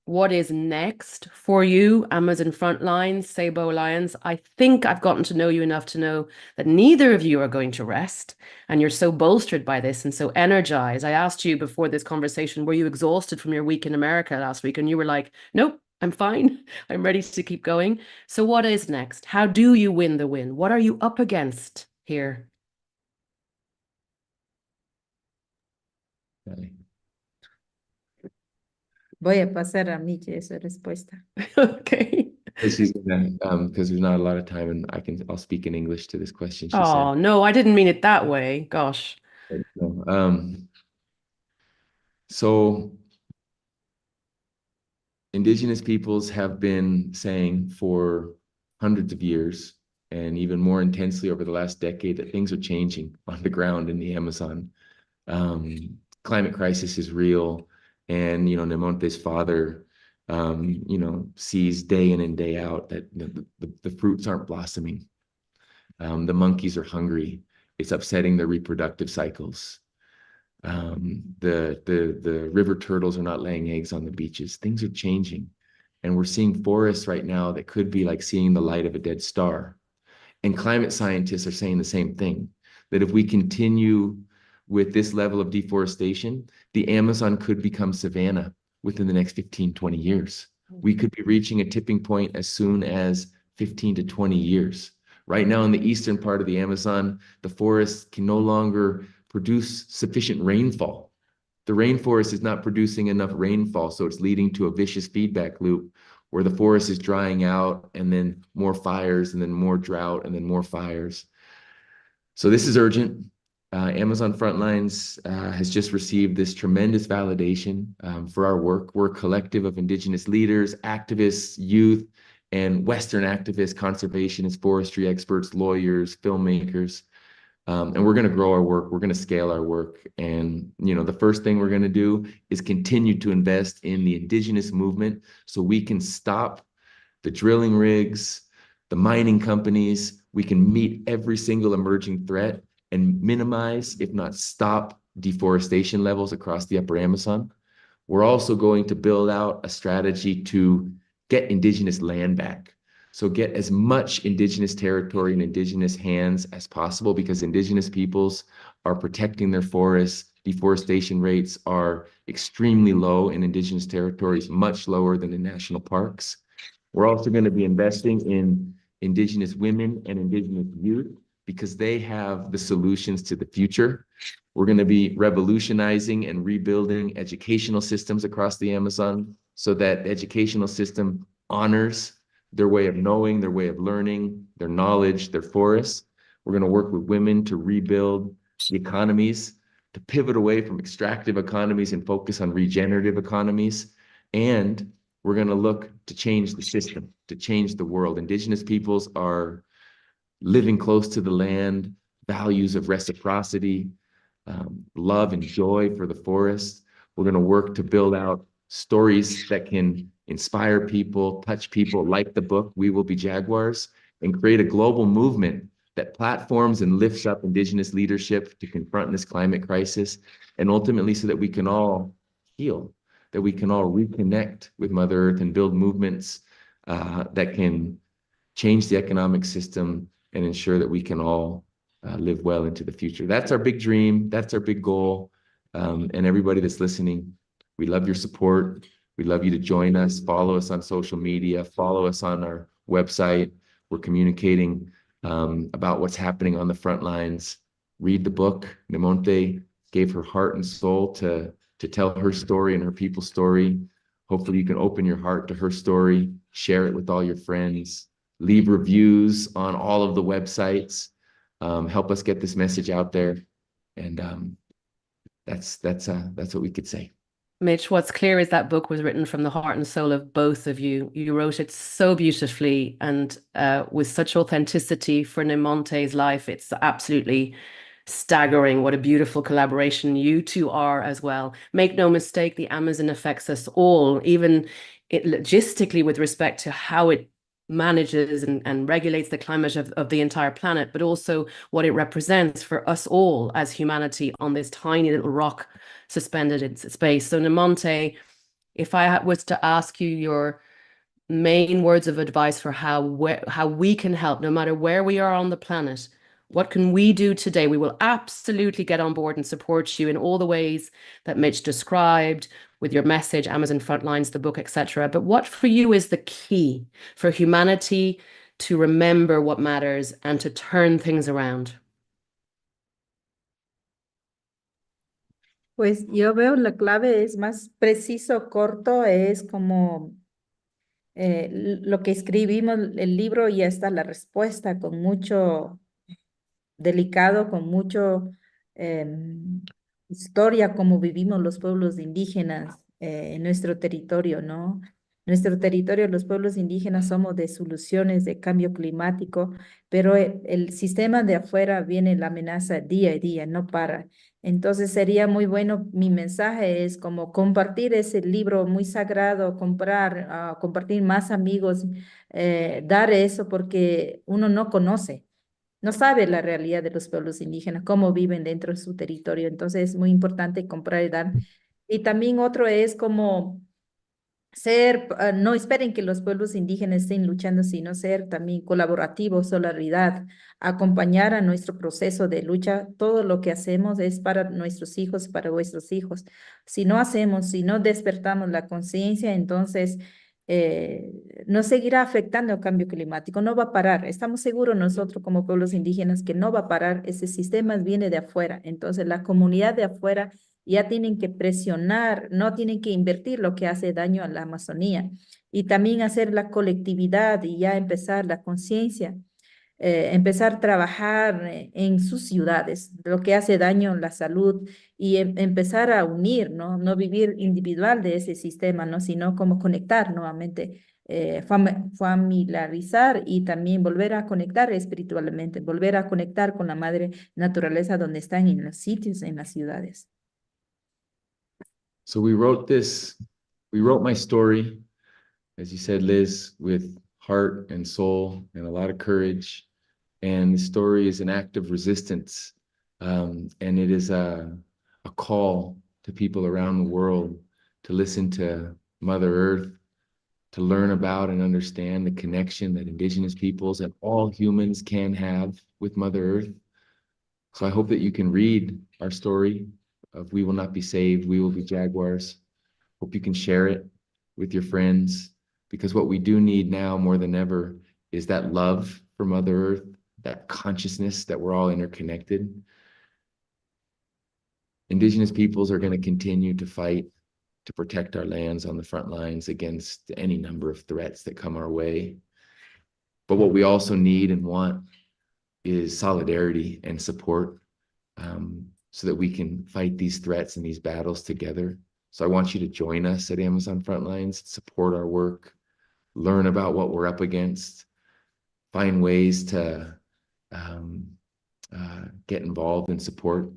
What is next for you, Amazon Frontlines, Seibo Alliance? I think I've gotten to know you enough to know that neither of you are going to rest, and you're so bolstered by this and so energized. I asked you before this conversation, were you exhausted from your week in America last week? And you were like, nope, I'm fine. I'm ready to keep going. So what is next? How do you win the win? What are you up against here? Voy a pasar a Michi esa respuesta. Okay. She's gonna, because there's not a lot of time, and I'll speak in English to this question. She Oh, said. no, I didn't mean it that way. Gosh. So Indigenous peoples have been saying for hundreds of years, and even more intensely over the last decade, that things are changing on the ground in the Amazon. Climate crisis is real. And, Nemonte's father, sees day in and day out that the fruits aren't blossoming. The monkeys are hungry. It's upsetting their reproductive cycles. The river turtles are not laying eggs on the beaches. Things are changing. And we're seeing forests right now that could be like seeing the light of a dead star. And climate scientists are saying the same thing, that if we continue with this level of deforestation, the Amazon could become savanna within the next 15, 20 years. We could be reaching a tipping point as soon as 15 to 20 years. Right now in the eastern part of the Amazon, the forest can no longer produce sufficient rainfall. The rainforest is not producing enough rainfall, so it's leading to a vicious feedback loop where the forest is drying out and then more fires and then more drought and then more fires. So this is urgent. Amazon Frontlines has just received this tremendous validation for our work. We're a collective of indigenous leaders, activists, youth, and Western activists, conservationists, forestry experts, lawyers, filmmakers. And we're going to grow our work. We're going to scale our work. And, you know, the first thing we're going to do is continue to invest in the indigenous movement so we can stop the drilling rigs, the mining companies. We can meet every single emerging threat and minimize, if not stop, deforestation levels across the upper Amazon. We're also going to build out a strategy to get indigenous land back. So get as much indigenous territory in indigenous hands as possible, because indigenous peoples are protecting their forests. Deforestation rates are extremely low in indigenous territories, much lower than in national parks. We're also going to be investing in indigenous women and indigenous youth, because they have the solutions to the future. We're going to be revolutionizing and rebuilding educational systems across the Amazon so that the educational system honors their way of knowing, their way of learning, their knowledge, their forests. We're going to work with women to rebuild the economies, to pivot away from extractive economies and focus on regenerative economies. And we're going to look to change the system, to change the world. Indigenous peoples are living close to the land, values of reciprocity, love and joy for the forest. We're going to work to build out stories that can inspire people, touch people, like the book, We Will Be Jaguars, and create a global movement that platforms and lifts up indigenous leadership to confront this climate crisis, and ultimately so that we can all heal, that we can all reconnect with Mother Earth and build movements that can change the economic system and ensure that we can all live well into the future. That's our big dream. That's our big goal. And everybody that's listening, we love your support. We'd love you to join us, follow us on social media, follow us on our website. We're communicating about what's happening on the front lines. Read the book. Nemonte gave her heart and soul to tell her story and her people's story. Hopefully you can open your heart to her story, share it with all your friends, leave reviews on all of the websites, help us get this message out there. And that's what we could say. Mitch, what's clear is that book was written from the heart and soul of both of you. You wrote it so beautifully and with such authenticity for Nemonte's life. It's absolutely staggering what a beautiful collaboration you two are as well. Make no mistake, the Amazon affects us all, even logistically with respect to how it manages and regulates the climate of the entire planet, but also what it represents for us all as humanity on this tiny little rock suspended in space. So Nemonte, if I was to ask you your main words of advice for how we can help, no matter where we are on the planet, what can we do today? We will absolutely get on board and support you in all the ways that Mitch described, with your message, Amazon Frontlines, the book, etc. But what for you is the key for humanity to remember what matters and to turn things around? Pues yo veo la clave es más preciso, corto, es como lo que escribimos, el libro, ya está la respuesta con mucho delicado, con mucho historia, como vivimos los pueblos indígenas en nuestro territorio, ¿no? Nuestro territorio, los pueblos indígenas somos de soluciones de cambio climático, pero el sistema de afuera viene la amenaza día a día, no para. Entonces sería muy bueno, mi mensaje es como compartir ese libro muy sagrado, compartir más amigos, dar eso porque uno no conoce. No sabe la realidad de los pueblos indígenas, cómo viven dentro de su territorio. Entonces es muy importante comprar y dar. Y también otro es como no esperen que los pueblos indígenas estén luchando, sino ser también colaborativos, solidaridad, acompañar a nuestro proceso de lucha. Todo lo que hacemos es para nuestros hijos, para vuestros hijos. Si no hacemos, si no despertamos la conciencia, entonces nos seguirá afectando el cambio climático, no va a parar. Estamos seguros nosotros como pueblos indígenas que no va a parar, ese sistema viene de afuera, entonces la comunidad de afuera ya tienen que presionar, no tienen que invertir lo que hace daño a la Amazonía. y también hacer la colectividad y ya empezar la conciencia, empezar a trabajar en sus ciudades, lo que hace daño a la salud y empezar a unir, ¿no? No vivir individual de ese sistema, ¿no? Sino como conectar nuevamente, familiarizar y también volver a conectar espiritualmente, volver a conectar con la madre naturaleza donde están en los sitios, en las ciudades. So we wrote my story, as you said, Liz, with heart and soul and a lot of courage. And the story is an act of resistance. And it is a call to people around the world to listen to Mother Earth, to learn about and understand the connection that indigenous peoples and all humans can have with Mother Earth. So I hope that you can read our story of We Will Not Be Saved, We Will Be Jaguars. Hope you can share it with your friends, because what we do need now more than ever is that love for Mother Earth, that consciousness that we're all interconnected. Indigenous peoples are going to continue to fight to protect our lands on the front lines against any number of threats that come our way. But what we also need and want is solidarity and support, so that we can fight these threats and these battles together. So I want you to join us at Amazon Frontlines, support our work, learn about what we're up against, find ways to get involved and support.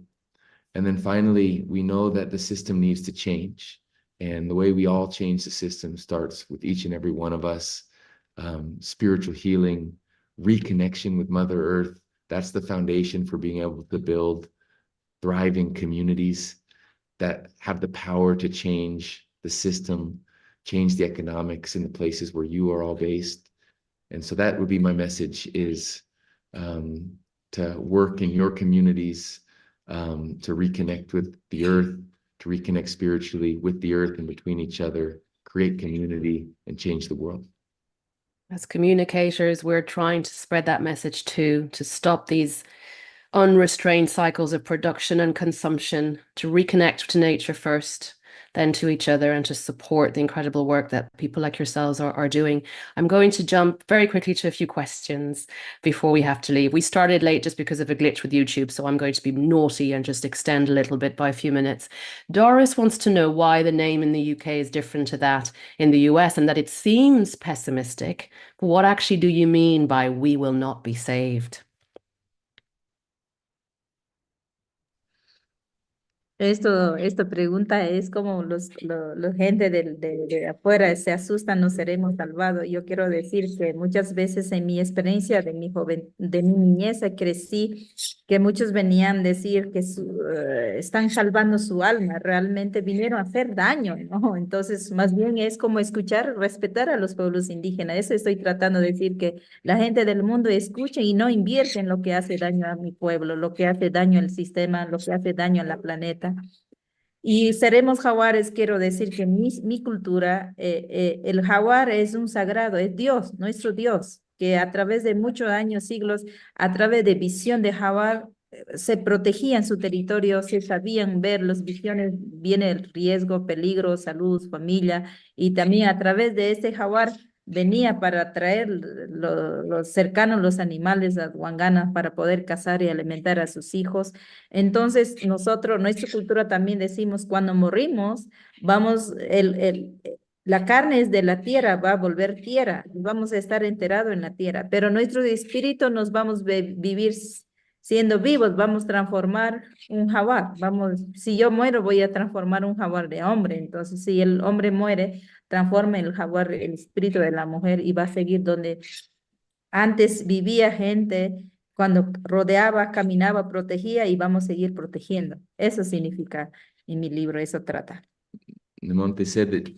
And then finally, we know that the system needs to change. And the way we all change the system starts with each and every one of us. Spiritual healing, reconnection with Mother Earth. That's the foundation for being able to build thriving communities that have the power to change the system, change the economics in the places where you are all based. And so that would be my message, is to work in your communities, to reconnect with the earth, to reconnect spiritually with the earth and between each other, create community, and change the world. As communicators, we're trying to spread that message too, to stop these unrestrained cycles of production and consumption, to reconnect to nature first, then to each other, and to support the incredible work that people like yourselves are doing. I'm going to jump very quickly to a few questions before we have to leave. We started late just because of a glitch with YouTube, so I'm going to be naughty and just extend a little bit by a few minutes. Doris wants to know why the name in the UK is different to that in the US, and that it seems pessimistic, but what actually do you mean by "we will not be saved"? Esta pregunta es como los gente de afuera se asustan, no seremos salvados. Yo quiero decir que muchas veces en mi experiencia de mi niñez crecí, que muchos venían a decir que están salvando su alma, realmente vinieron a hacer daño, ¿no? Entonces, más bien es como escuchar, respetar a los pueblos indígenas. Eso estoy tratando de decir, que la gente del mundo escuche y no invierte en lo que hace daño a mi pueblo, lo que hace daño al sistema, lo que hace daño a la planeta. Y seremos jaguares, quiero decir que mi cultura, el jaguar es un sagrado, es Dios, nuestro Dios, que a través de muchos años, siglos, a través de visión de jaguar, se protegían su territorio, se sabían ver las visiones, viene el riesgo, peligro, salud, familia, y también a través de este jaguar venía para traer los cercanos, los animales a Huangana para poder cazar y alimentar a sus hijos. Entonces nosotros, nuestra cultura también decimos, cuando morimos, vamos, la carne es de la tierra, va a volver tierra, vamos a estar enterrados en la tierra, pero nuestro espíritu nos vamos a vivir siendo vivos, vamos a transformar un jaguar, si yo muero voy a transformar un jaguar de hombre, entonces si el hombre muere, transforma el jaguar, el espíritu de la mujer, y va a seguir donde antes vivía gente, cuando rodeaba, caminaba, protegía, y vamos a seguir protegiendo. Eso significa en mi libro, eso trata. Nemonte said that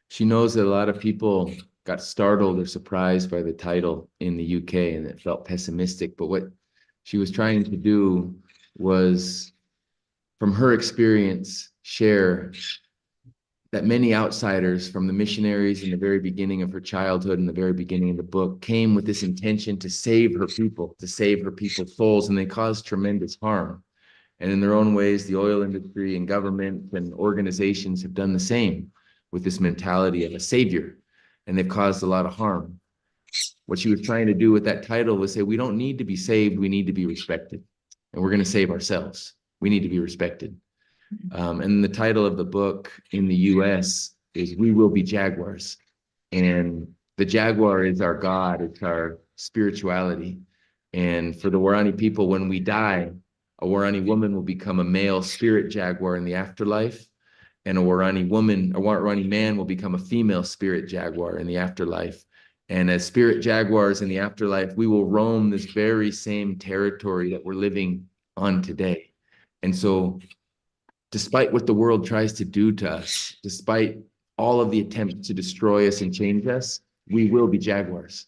she knows that a lot of people got startled or surprised by the title in the UK and it felt pessimistic, but what she was trying to do was, from her experience, share that many outsiders, from the missionaries in the very beginning of her childhood and the very beginning of the book, came with this intention to save her people, to save her people's souls, and they caused tremendous harm. And in their own ways, the oil industry and government and organizations have done the same with this mentality of a savior. and they've caused a lot of harm. What she was trying to do with that title was say, we don't need to be saved, we need to be respected. And we're going to save ourselves. We need to be respected. And the title of the book in the US is We Will Be Jaguars. And the jaguar is our God, it's our spirituality. And for the Waorani people, when we die, a Waorani woman will become a male spirit jaguar in the afterlife, and a Waorani man will become a female spirit jaguar in the afterlife. And as spirit jaguars in the afterlife, we will roam this very same territory that we're living on today. And so, despite what the world tries to do to us, despite all of the attempts to destroy us and change us, we will be jaguars.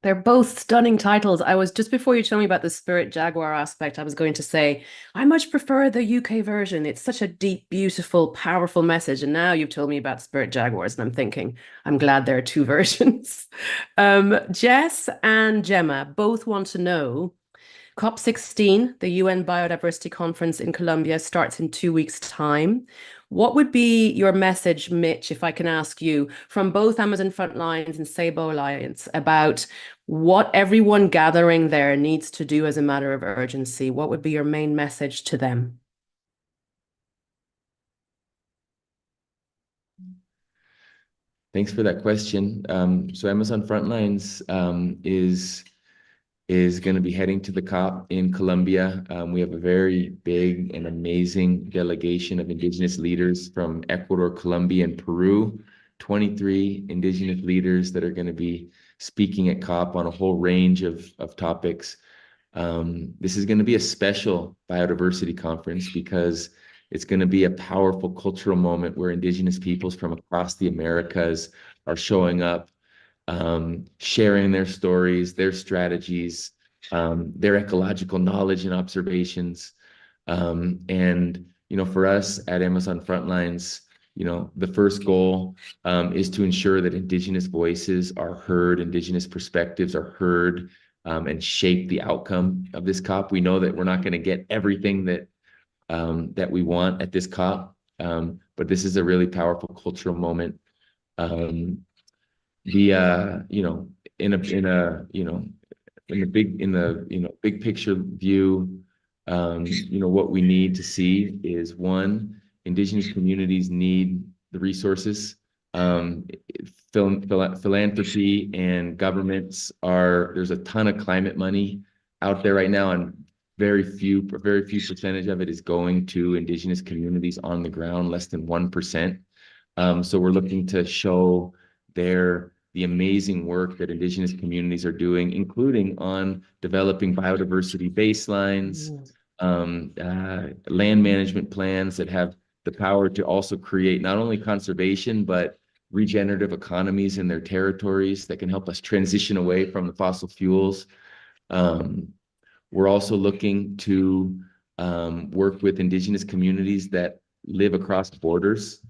They're both stunning titles. I was, just before you told me about the spirit jaguar aspect, I was going to say, I much prefer the UK version. It's such a deep, beautiful, powerful message. And now you've told me about spirit jaguars, and I'm thinking, I'm glad there are two versions. Jess and Gemma both want to know, COP16, the UN Biodiversity Conference in Colombia, starts in 2 weeks' time. What would be your message, Mitch, if I can ask you, from both Amazon Frontlines and Sabo Alliance about what everyone gathering there needs to do as a matter of urgency? What would be your main message to them? Thanks for that question. So Amazon Frontlines is going to be heading to the COP in Colombia. We have a very big and amazing delegation of indigenous leaders from Ecuador, Colombia, and Peru. 23 indigenous leaders that are going to be speaking at COP on a whole range of topics. This is going to be a special biodiversity conference because it's going to be a powerful cultural moment where indigenous peoples from across the Americas are showing up, sharing their stories, their strategies, their ecological knowledge and observations. And, for us at Amazon Frontlines, the first goal is to ensure that indigenous voices are heard, indigenous perspectives are heard, and shape the outcome of this COP. We know that we're not going to get everything that we want at this COP, but this is a really powerful cultural moment. In the big picture view, what we need to see is, one, indigenous communities need the resources. Philanthropy and governments there's a ton of climate money out there right now, and very few percentage of it is going to indigenous communities on the ground, less than 1%. So we're looking to show the amazing work that indigenous communities are doing, including on developing biodiversity baselines, land management plans that have the power to also create not only conservation, but regenerative economies in their territories that can help us transition away from the fossil fuels. We're also looking to work with indigenous communities that live across borders.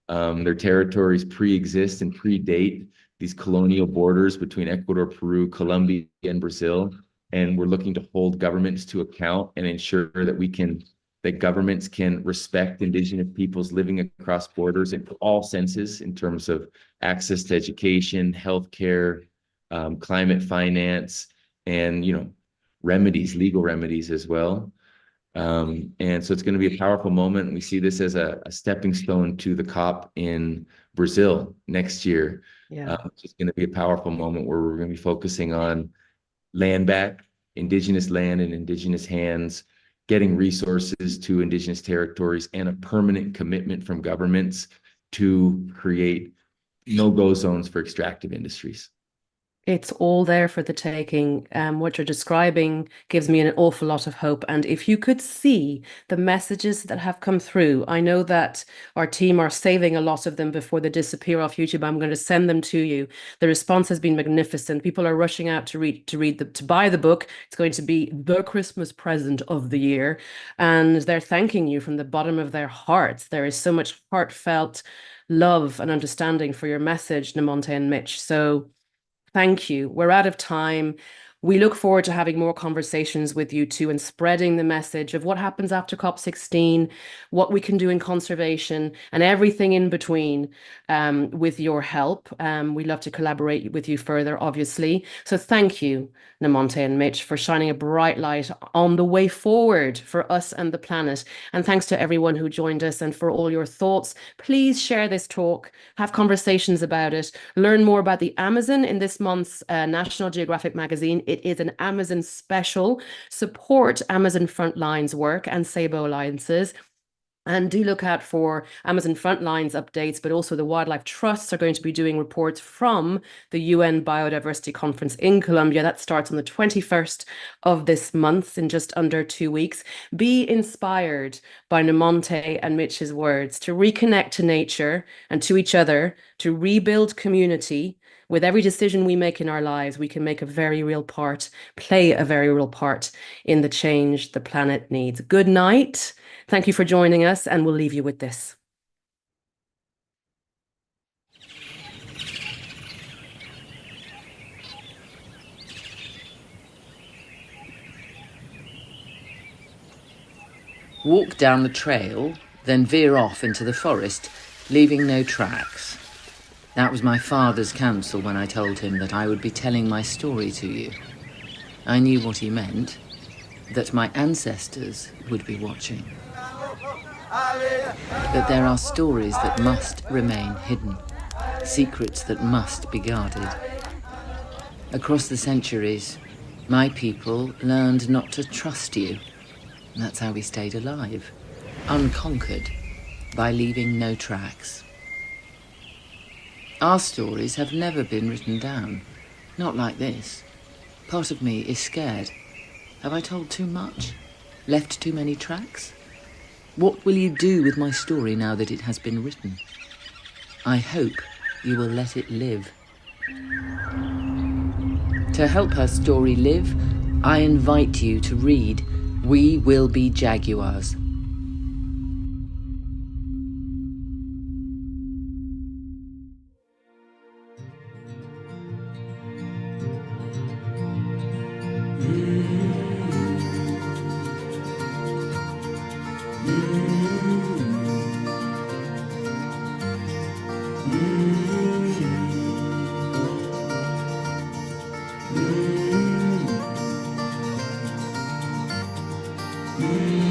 Their territories pre-exist and predate these colonial borders between Ecuador, Peru, Colombia, and Brazil. And we're looking to hold governments to account and ensure that governments can respect indigenous peoples living across borders in all senses, in terms of access to education, healthcare, climate finance, and legal remedies as well. And so it's going to be a powerful moment. We see this as a stepping stone to the COP in Brazil next year. Yeah. It's going to be a powerful moment where we're going to be focusing on land back, indigenous land in indigenous hands, getting resources to indigenous territories, and a permanent commitment from governments to create no-go zones for extractive industries. It's all there for the taking. What you're describing gives me an awful lot of hope. And if you could see the messages that have come through, I know that our team are saving a lot of them before they disappear off YouTube. I'm going to send them to you. The response has been magnificent. People are rushing out to buy the book. It's going to be the Christmas present of the year. And they're thanking you from the bottom of their hearts. There is so much heartfelt love and understanding for your message, Nemonte and Mitch. So thank you. We're out of time. We look forward to having more conversations with you too and spreading the message of what happens after COP16, what we can do in conservation and everything in between with your help. We'd love to collaborate with you further, obviously. So thank you, Nemonte and Mitch, for shining a bright light on the way forward for us and the planet. And thanks to everyone who joined us and for all your thoughts. Please share this talk, have conversations about it, learn more about the Amazon in this month's National Geographic magazine. It is an Amazon special. Support Amazon Frontline's work and Sabo Alliances. And do look out for Amazon Frontlines updates, but also the Wildlife Trusts are going to be doing reports from the UN Biodiversity Conference in Colombia. That starts on the 21st of this month in just under 2 weeks. Be inspired by Nemonte and Mitch's words to reconnect to nature and to each other, to rebuild community. With every decision we make in our lives, we can make a very real part, play a very real part in the change the planet needs. Good night. Thank you for joining us, and we'll leave you with this. Walk down the trail, then veer off into the forest, leaving no tracks. That was my father's counsel when I told him that I would be telling my story to you. I knew what he meant, that my ancestors would be watching. That there are stories that must remain hidden, secrets that must be guarded. Across the centuries, my people learned not to trust you. That's how we stayed alive, unconquered, by leaving no tracks. Our stories have never been written down, not like this. Part of me is scared. Have I told too much? Left too many tracks? What will you do with my story now that it has been written? I hope you will let it live. To help her story live, I invite you to read We Will Be Jaguars. Mm-hmm.